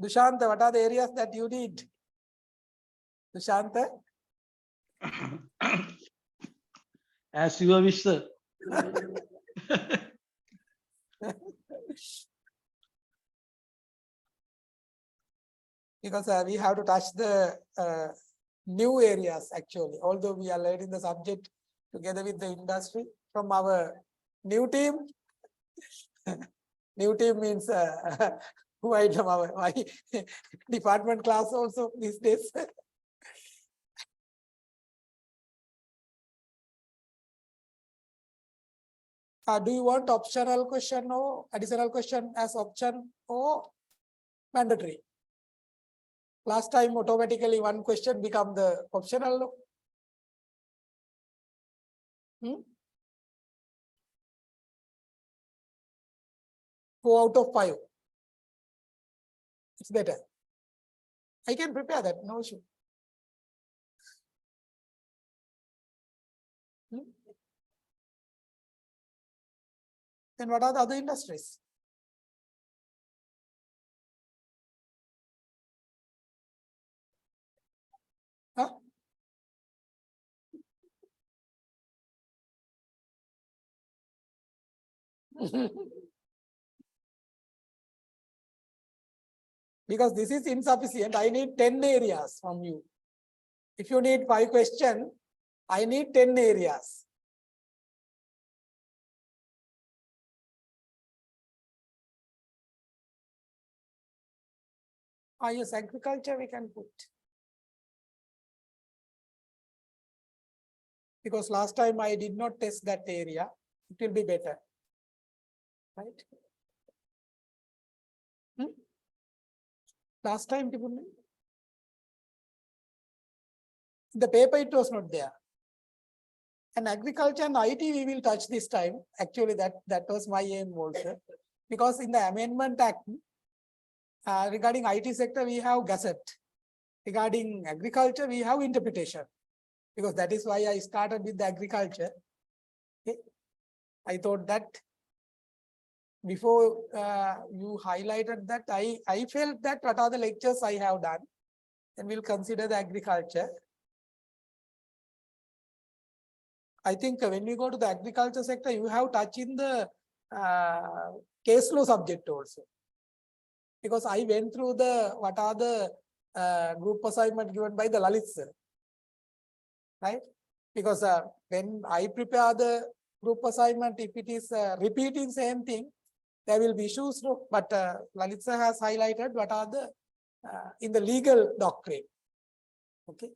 Dushanta, what are the areas that you need? Dushanta? As you wish, sir. Because we have to touch the new areas actually, although we are learning the subject together with the industry from our new team. New team means who I know our my department class also these days. Do you want optional question or additional question as option or mandatory? Last time automatically one question become the optional. 4 out of 5. It's better. I can prepare that, no issue. Then what are the other industries? Huh? Because this is insufficient, I need 10 areas from you. If you need 5 questions, I need 10 areas. Yes, agriculture we can put. Because last time I did not test that area, it will be better. Right? Last time, the paper it was not there. And agriculture and IT we will touch this time. Actually, that was my aim also. Because in the Amendment Act, regarding IT sector, we have gazette. Regarding agriculture, we have interpretation. Because that is why I started with the agriculture. Okay. I thought that before you highlighted that, I felt that what are the lectures I have done, and we'll consider the agriculture. I think when we go to the agriculture sector, you have touch in the case law subject also. Because I went through the what are the group assignment given by the Lalit sir. Right? Because when I prepare the group assignment, if it is repeating same thing, there will be issues. No? But Lalit sir has highlighted what are the in the legal doctrine. Okay.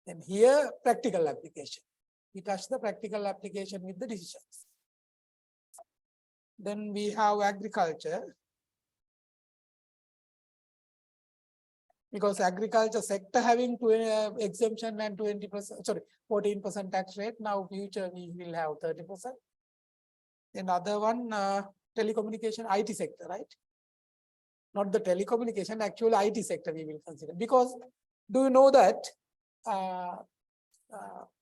And here practical application. We touch the practical application with the decisions. Then we have agriculture. Because agriculture sector having exemption and 20%, sorry, 14% tax rate. Now future we will have 30%. Another one, telecommunication, IT sector, right? Not the telecommunication, actual IT sector we will consider. Because do you know that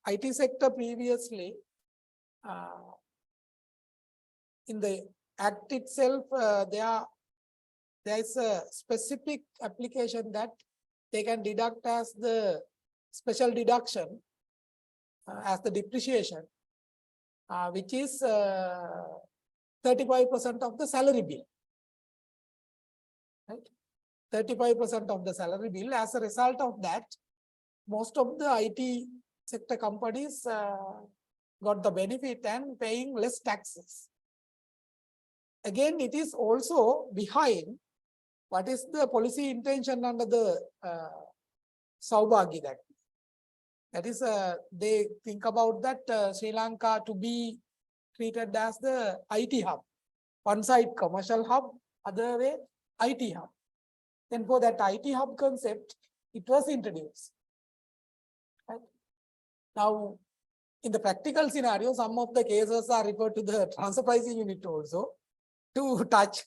IT sector previously, in the act itself, there is a specific application that they can deduct as the special deduction as the depreciation, which is 35% of the salary bill. Right? 35% of the salary bill. As a result of that, most of the IT sector companies got the benefit and paying less taxes. Again, it is also behind what is the policy intention under the Saubhagi Act. That is, they think about that Sri Lanka to be treated as the IT hub. One side commercial hub, other way IT hub. Then for that IT hub concept, it was introduced. Right? Now, in the practical scenario, some of the cases are referred to the transfer pricing unit also to touch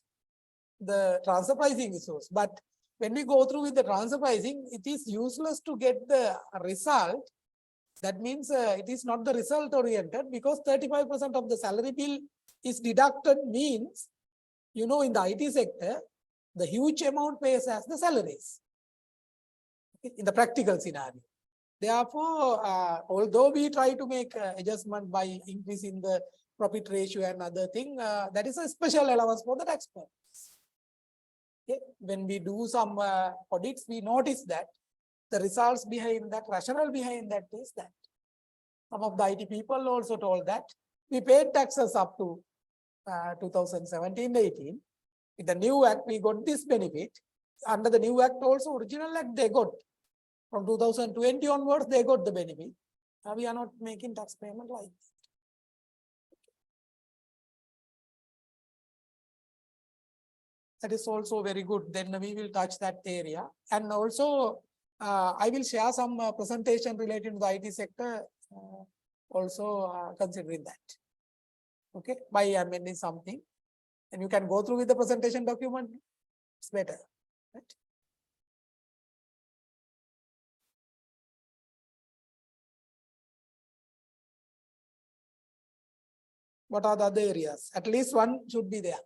the transfer pricing issues. But when we go through with the transfer pricing, it is useless to get the result. That means it is not the result oriented, because 35% of the salary bill is deducted means, you know, in the IT sector, the huge amount pays as the salaries in the practical scenario. Therefore, although we try to make adjustment by increasing the profit ratio and other thing, that is a special allowance for the taxpayer. Okay. When we do some audits, we notice that the results behind that, rationale behind that is that some of the IT people also told that we paid taxes up to 2017-18. With the new act, we got this benefit. Under the new act also, original act, they got. From 2020 onwards, they got the benefit. We are not making tax payment like that. That is also very good. Then we will touch that area. And also, I will share some presentation related to the IT sector, also considering that. Okay, by amending something. And you can go through with the presentation document. It's better. Right? What are the other areas? At least one should be there.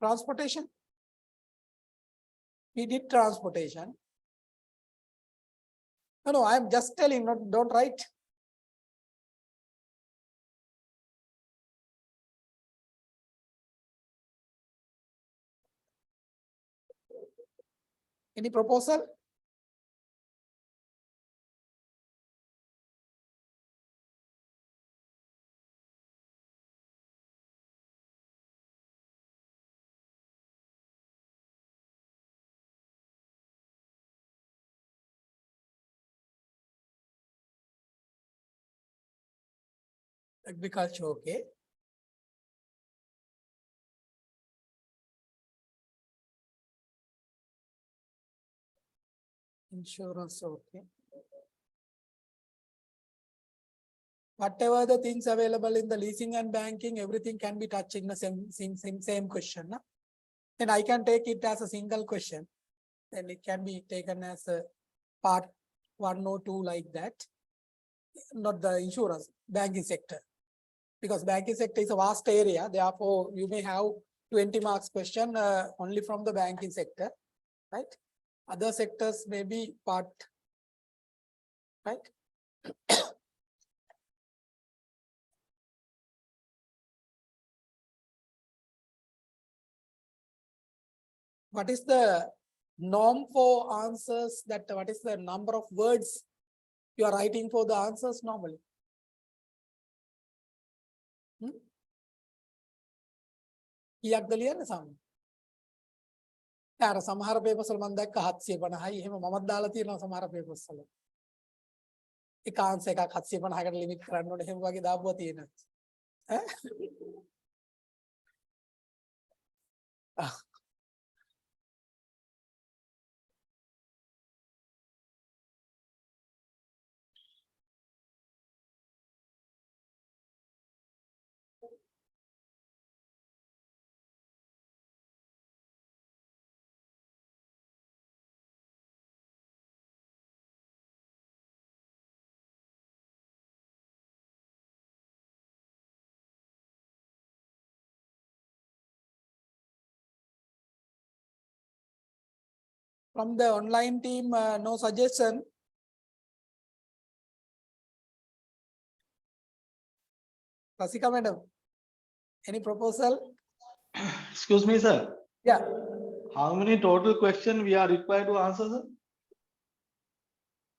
Transportation. We did transportation. No, I am just telling, don't write. Any proposal? Agriculture, okay. Insurance, okay. Whatever the things available in the leasing and banking, everything can be touched in the same question. No? Then I can take it as a single question. Then it can be taken as a part 1 or 2 like that. Not the insurance, banking sector. Because banking sector is a vast area. Therefore, you may have 20 marks question only from the banking sector, right? Other sectors may be part, right? What is the norm for answers? What is the number of words you are writing for the answers normally? කීයක්ද ලියන්නේ සාමාන්‍යයෙන්? අර සමහර papers වල මම දැක්ක 750යි එහෙම මමත් දාලා තියෙනවා සමහර පේපර්ස් වල. එක ආන්සර් එකක් 750කට ලිමිට් කරන්න ඕනේ එහෙම වගේ දාපුවා තියෙනවා. ඈ? From the online team, no suggestion. Rasika madam, any proposal? Excuse me, sir. Yeah, How many total questions we are required to answer, sir?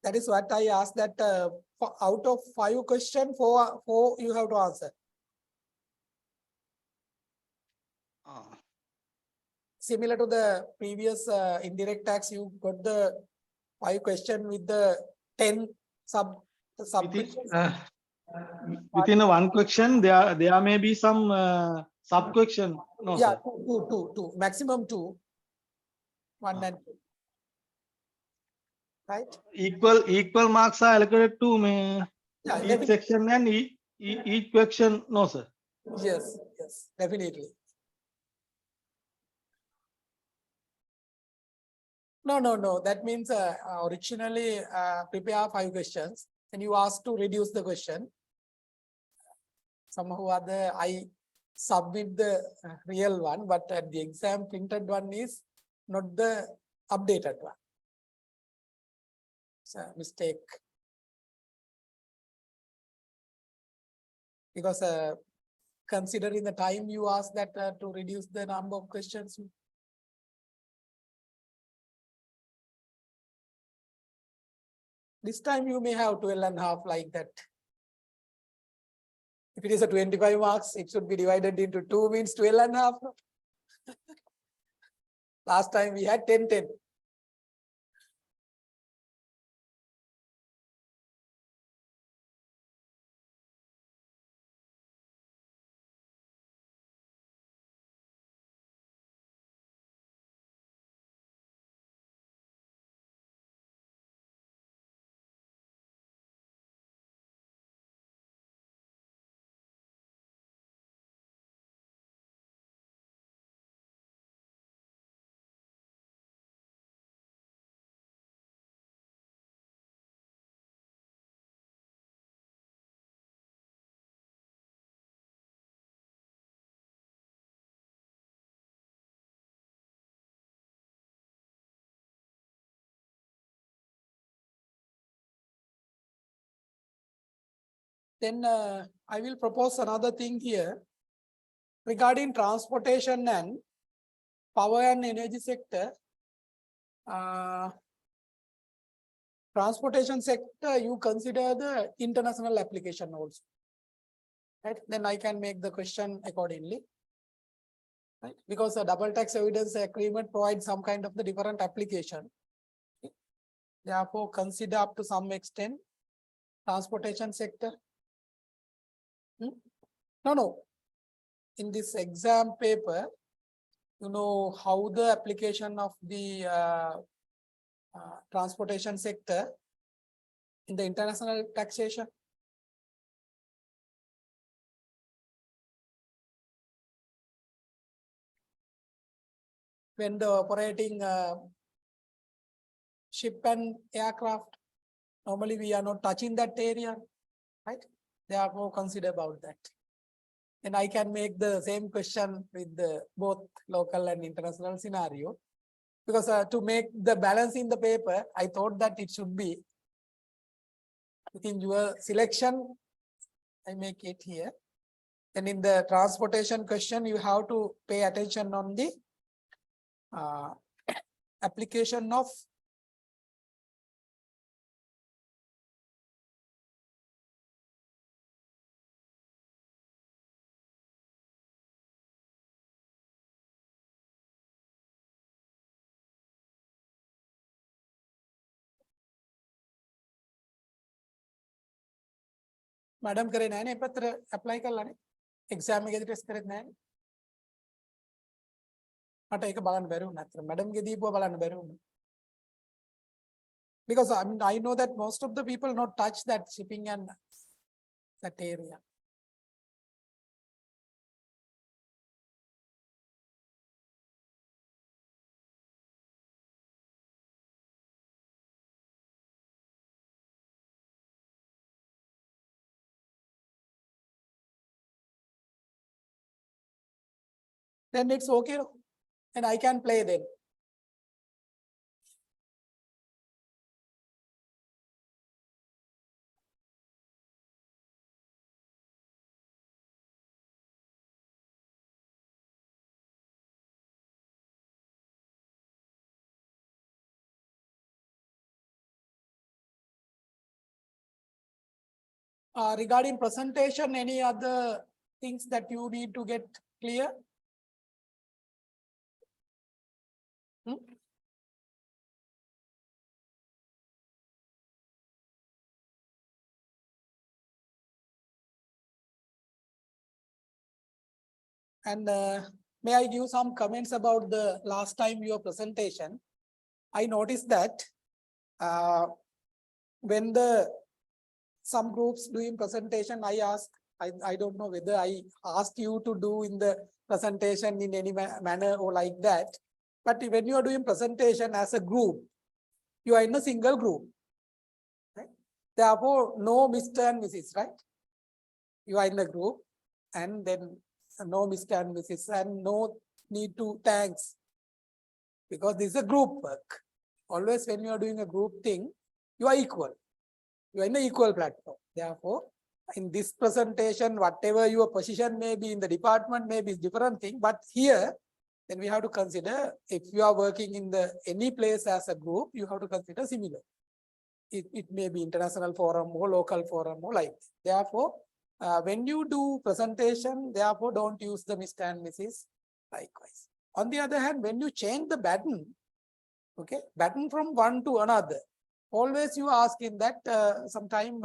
that is what I asked, that out of 5 questions, 4 you have to answer. Similar to the previous indirect tax, you got the 5 questions with the 10 sub questions. Within one question, there may be some sub question. No, Yeah, sir. two, maximum 2. 1 and 2. Right? Equal marks are allocated to Yeah, each definitely. section and each question. No, sir. Yes, definitely. No. That means originally prepare 5 questions and you ask to reduce the question. Somehow or other I submit the real one, but at the exam printed one is not the updated one. It's a mistake. Because considering the time you ask that to reduce the number of questions. This time you may have 12.5 like that. If it is a 25 marks, it should be divided into 2 means 12.5. Last time we had 10. Then I will propose another thing here regarding transportation and power and energy sector. Transportation sector, you consider the international application also, right? Then I can make the question accordingly, right? Because a double tax evidence agreement provides some kind of the different application. Therefore, consider up to some extent transportation sector. No. In this exam paper, you know how the application of the transportation sector in the international taxation. When the operating ship and aircraft, normally we are not touching that area, right? Therefore, consider about that. And I can make the same question with the both local and international scenario. Because to make the balance in the paper, I thought that it should be within your selection. I make it here. And in the transportation question, you have to pay attention on the application of Madam करे नहीं पत्र apply कर लाने exam में test करे नहीं मटे एक बालन बेरू ना madam के दीपो बालन बेरू because I know that most of the people not touch that shipping and that area. Then it's okay and I can play then. Regarding presentation, any other things that you need to get clear? And may I give some comments about the last time your presentation? I noticed that when some groups doing presentation, I asked, I don't know whether I asked you to do in the presentation in any manner or like that. But when you are doing presentation as a group, you are in a single group, right? Therefore, no Mr. and Mrs., right? You are in a group and then no Mr. and Mrs. and no need to thanks because this is a group work. Always when you are doing a group thing, you are equal. You are in an equal platform. Therefore, in this presentation, whatever your position may be in the department may be different thing, but here, then we have to consider if you are working in any place as a group, you have to consider similar. It may be international forum or local forum or like this. Therefore, when you do presentation, therefore don't use the Mr. and Mrs. likewise. On the other hand, when you change the baton, okay, baton from one to another, always you ask in that sometime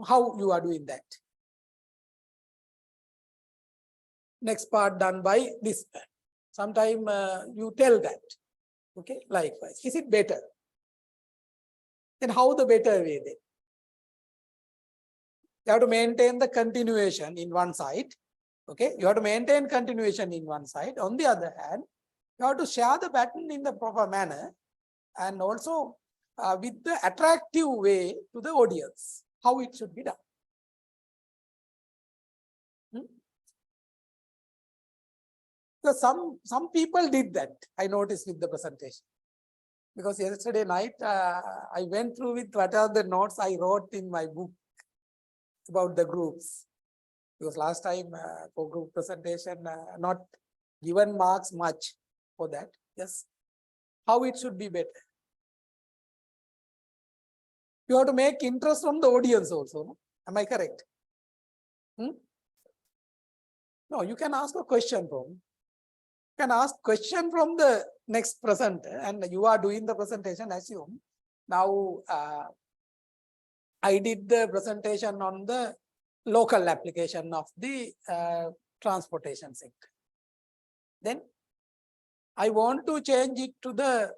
how you are doing that. Next part done by this man. Sometime you tell that, okay, likewise. Is it better? Then how the better way then? You have to maintain the continuation in one side, okay? You have to maintain continuation in one side. On the other hand, you have to share the baton in the proper manner and also with the attractive way to the audience, how it should be done. So some people did that, I noticed with the presentation. Because yesterday night, I went through with what are the notes I wrote in my book. about the groups. Because last time for group presentation, not given marks much for that. Yes. How it should be better. You have to make interest from the audience also. No? Am I correct? No, you can ask a question from. You can ask question from the next presenter, and you are doing the presentation. Assume now I did the presentation on the local application of the transportation sector. Then I want to change it to the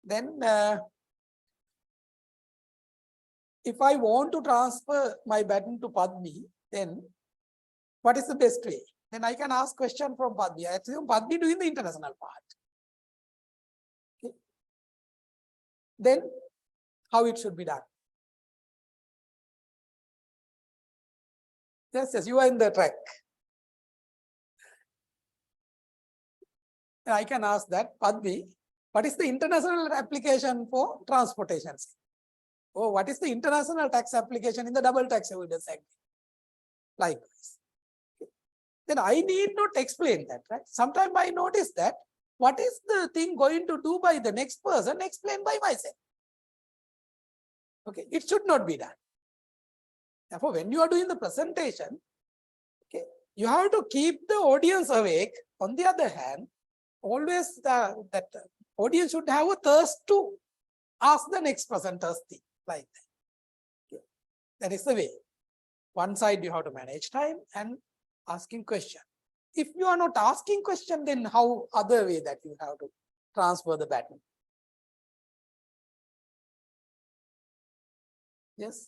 then if I want to transfer my baton to Padmi, then what is the best way? Then I can ask question from Padmi. I assume Padmi doing the international part. Okay. Then how it should be done? Yes, you are in the track. I can ask that, Padmi, what is the international application for transportation? Oh, what is the international tax application in the double tax avoidance segment? Likewise. Okay. Then I need not explain that, right? Sometimes I notice that what is the thing going to do by the next person, explain by myself. Okay, it should not be done. Therefore, when you are doing the presentation, okay, you have to keep the audience awake. On the other hand, always that audience should have a thirst to ask the next presenter's thing, like that. Okay. That is the way. One side you have to manage time and asking question. If you are not asking question, then how other way that you have to transfer the baton? Yes.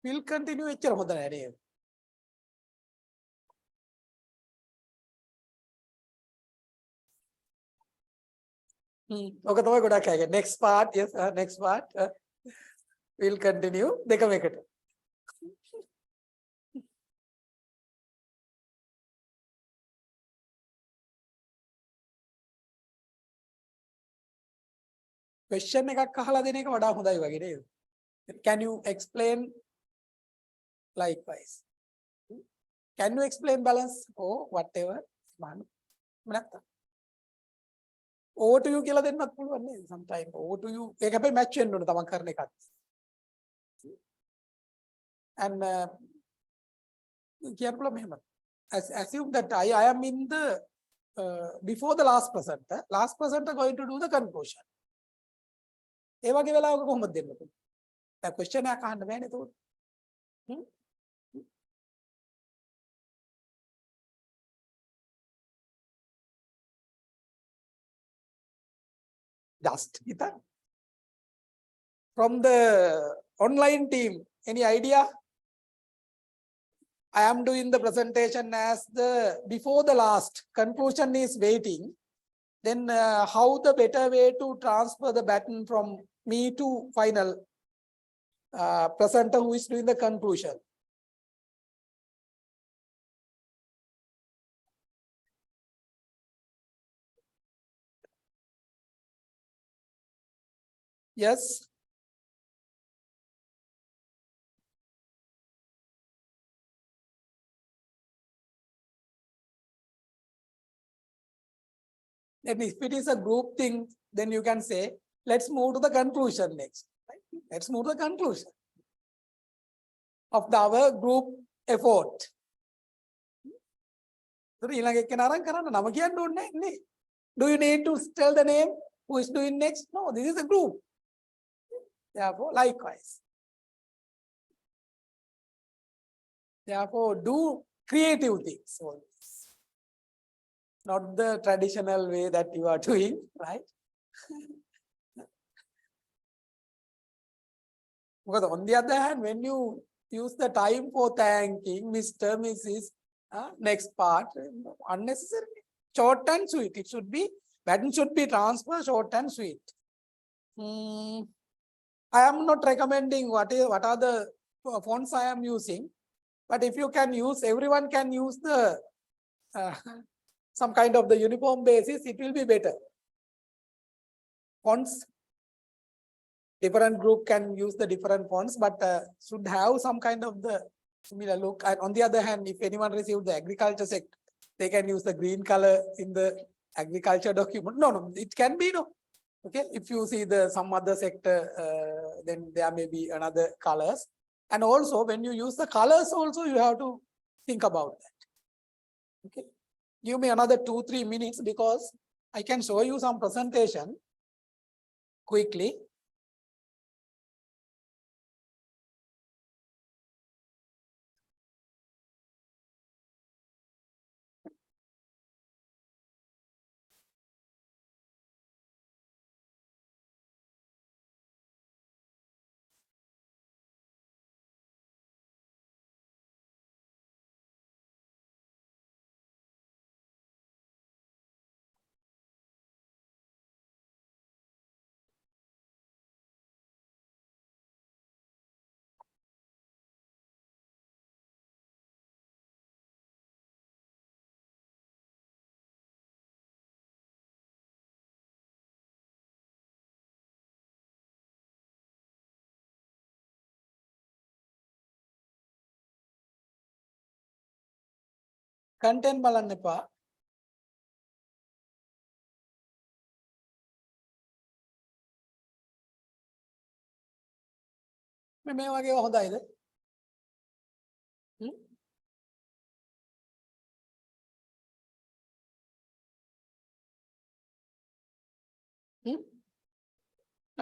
We'll continue. Okay, next part, yes, next part. We'll continue. Question can you explain likewise? Can you explain balance or whatever? Over to you, sometime. Over to you. Match and assume that I am in the before the last presenter. Last presenter going to do the conclusion. The question I can't manage. Just from the online team, any idea? I am doing the presentation as the before the last conclusion is waiting. Then how the better way to transfer the baton from me to final presenter who is doing the conclusion? Yes. And if it is a group thing, then you can say, let's move to the conclusion next. Right? Let's move to the conclusion of our group effort. Do you need to tell the name? Who is doing next? No, this is a group. Therefore, likewise. Therefore, do creative things. Not the traditional way that you are doing, right? Because on the other hand, when you use the time for thanking Mr., Mrs., Next part, unnecessary. Short and sweet. It should be, pattern should be transfer, short and sweet. I am not recommending what are the fonts I am using, but if you can use, everyone can use the some kind of the uniform basis, it will be better. Fonts, different group can use the different fonts, but should have some kind of the similar look. And on the other hand, if anyone received the agriculture sector, they can use the green color in the agriculture document. No, it can be no. Okay, if you see the some other sector, then there may be another colors. And also when you use the colors also, you have to think about that. Okay, give me another 2-3 minutes because I can show you some presentation quickly. Content බලන්න එපා. මේ වගේ හොඳයිද?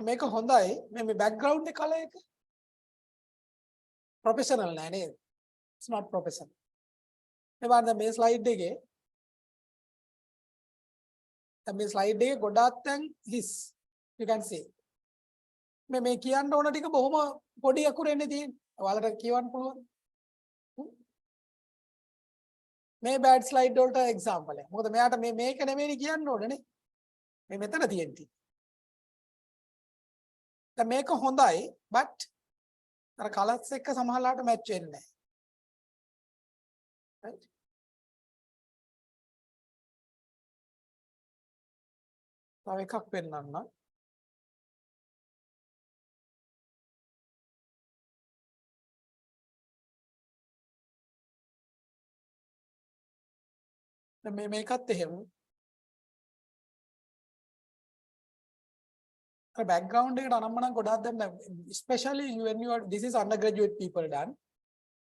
මේක හොඳයි. මේ background එක color එක professional නෑ නේද? It's not professional. මේ බලන්න මේ slide එකේ මේ slide එකේ ගොඩාක් තැන් his you can see. මේ කියන්න ඕන ටික බොහොම පොඩි අකුරෙන්නේ තියෙන්නේ. ඔයාලට කියවන්න පුළුවන්. මේ bad slide වලට example එක. මොකද මෙයාට මේක නෙමෙයි කියන්න ඕනේ. මේ මෙතන තියෙන්නේ. දැන් මේක හොඳයි but අර colors එක සමහරලාට match වෙන්නේ නැහැ. Right? තව එකක් පෙන්නන්න. මේකත් එහෙම. background එකට අනම්මනම් ගොඩාක් දැන් especially when you are this is undergraduate people done.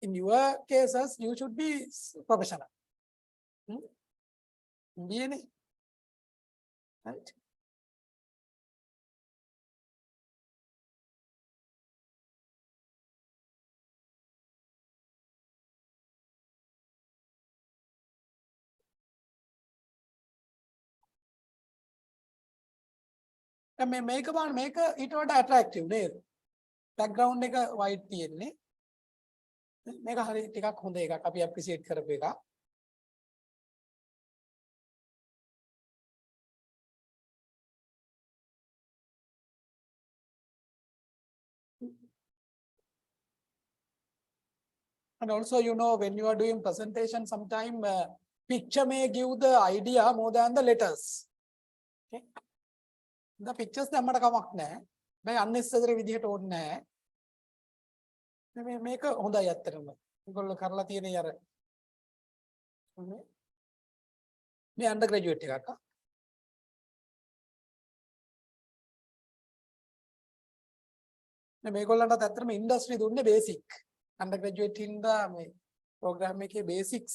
In your cases you should be professional. MBA නේ. Right? මේක බලන්න මේක ඊට වඩා attractive නේද? background එක white තියෙන්නේ. මේක හරි ටිකක් හොඳ එකක් අපි appreciate කරපු එකක්. And also, you know, when you are doing presentation, sometime picture may give the idea more than the letters. Okay. The pictures දැම්මට කමක් නැහැ. මේ unnecessary විදිහට ඕනේ නැහැ. මේක හොඳයි අත්‍තරම. ඒගොල්ලෝ කරලා තියෙන අර මේ undergraduate එකක්. මේගොල්ලන්ටත් ඇත්තටම industry දුන්නේ basic. Undergraduate හින්දා මේ program එකේ basics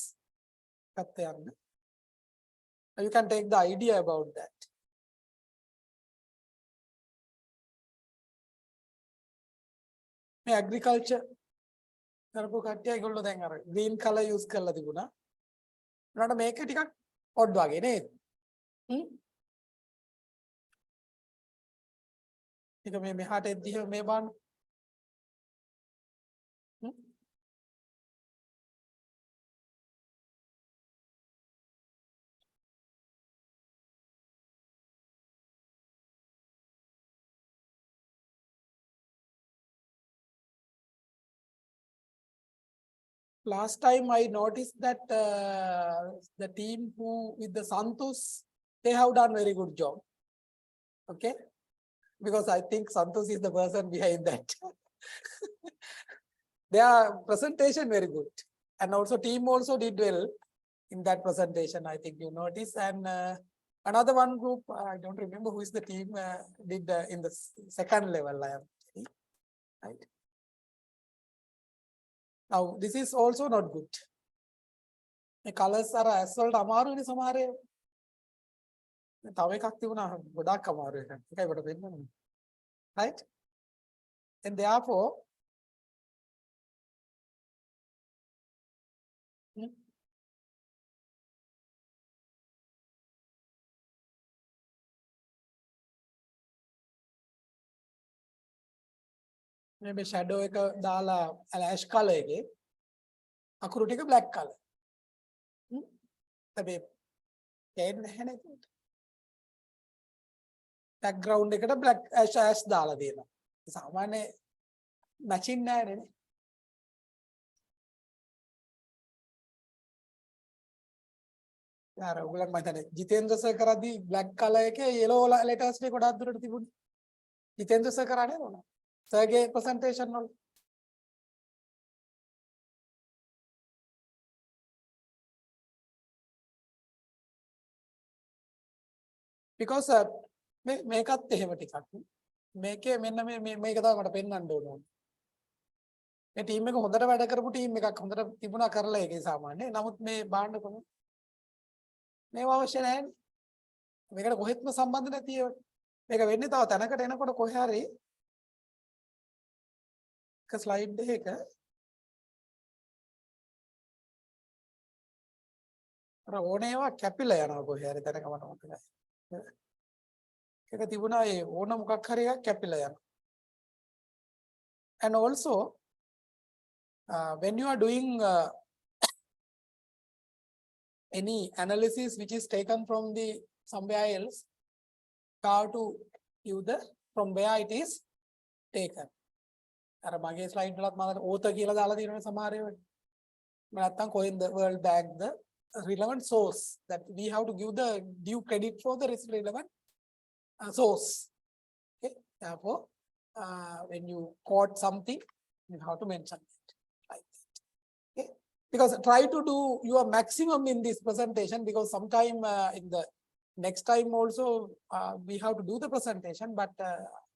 පැත්ත යන්න. You can take the idea about that. Agriculture කරපු කට්ටිය ඒගොල්ලෝ දැන් අර green color use කරලා තිබුණා. උනාට මේක ටිකක් odd වගේ නේද? ඒක මේ මෙහාට එද්දි මේ බලන්න. last time I noticed that the team who with the Santos, they have done very good job. Okay, because I think Santos is the person behind that. Their presentation very good, and also team also did well in that presentation. I think you notice, and another one group, I don't remember who is the team did in the second level. I am saying, right. Now this is also not good. The colors are as well අමාරු වෙන සමහර තව එකක් තිබුණා ගොඩක් අමාරු එකක්. ඒකයි කොට වෙන්නේ. Right? And therefore මේ shadow එක දාලා ash color එකේ අකුරු ටික black color. හැබැයි පේන්නේ නැහැ නේද? background එකට black ash දාලා දෙනවා. සාමාන්‍ය matching නැහැ නේ. यार ඔයගොල්ලන් මම හිතන්නේ ජිතේන්ද්‍ර සර් කරද්දී black color එකේ yellow letters ටික ගොඩක් දුරට තිබුණේ. ජිතේන්ද්‍ර සර් කරා නේද උනා? සර්ගේ presentation වල. because මේකත් එහෙම ටිකක්. මේකේ මෙන්න මේක තමයි මට පෙන්වන්න ඕන. මේ ටීම් එක හොඳට වැඩ කරපු ටීම් එකක් හොඳට තිබුණා කරලා ඒකේ සාමාන්‍ය. නමුත් මේ බාන්න කොහොමද? මේව අවශ්‍ය නැහැ. මේකට කොහෙත්ම සම්බන්ධ නැති ඒවා. මේක වෙන්නේ තව තැනකට එනකොට කොහේ හරි එක ස්ලයිඩ් එකක අර ඕනේ ඒවා කැපිලා යනවා කොහේ හරි තැනක මට මතකයි. ඒක තිබුණා ඒ ඕන මොකක් හරි එකක් කැපිලා යනවා. And also when you are doing any analysis which is taken from the somewhere else, you have to give the from where it is taken. අර මගේ ස්ලයිඩ් වලත් මම author කියලා දාලා තියෙනවා සමහර ඒවා. මම නැත්තම් coin the World Bank the relevant source that we have to give the due credit for the relevant source. Okay, therefore when you quote something you have to mention it like that. Okay, because try to do your maximum in this presentation, because sometime in the next time also we have to do the presentation, but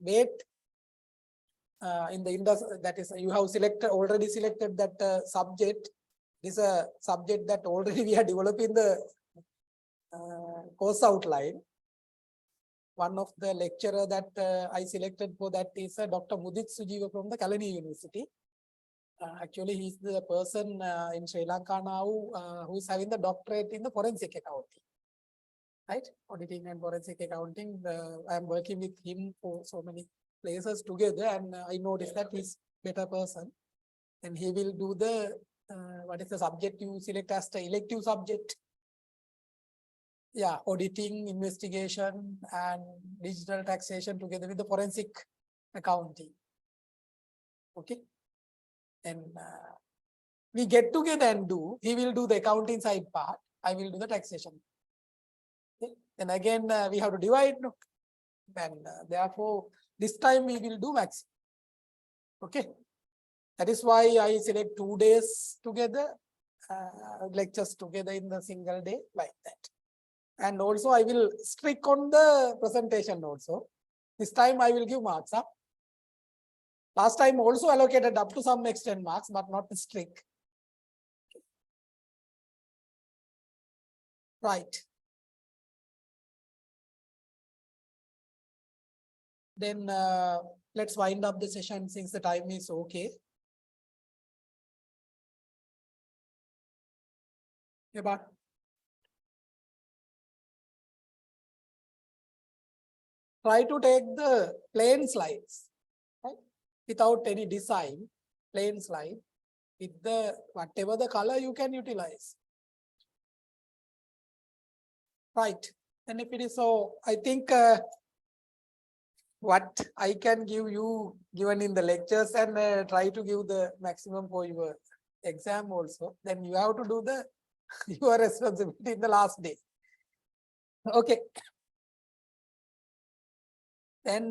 wait in the industry, that is you have already selected that subject. This is a subject that already we are developing the course outline. One of the lecturer that I selected for that is Dr. Mudit Sujiva from the Kalani University. Actually, he is the person in Sri Lanka now who is having the doctorate in the forensic accounting. Right? Auditing and forensic accounting. I am working with him for so many places together, and I noticed that he's better person. And he will do the what is the subject you select as the elective subject? Yeah, auditing, investigation, and digital taxation together with the forensic accounting. Okay, and we get together and do. He will do the accounting side part. I will do the taxation. Okay? And again, we have to divide. No? And therefore, this time we will do maximum. Okay. That is why I select 2 days together, lectures together in the single day like that. And also I will strict on the presentation also. This time I will give marks up. Last time also allocated up to some extent marks, but not strict. Right. Then let's wind up the session since the time is okay. Yeah, but try to take the plain slides, right? Without any design, plain slide with the whatever the color you can utilize. Right. And if it is so, I think what I can give you given in the lectures, and try to give the maximum for your exam also, then you have to do the your responsibility in the last day. Okay. Then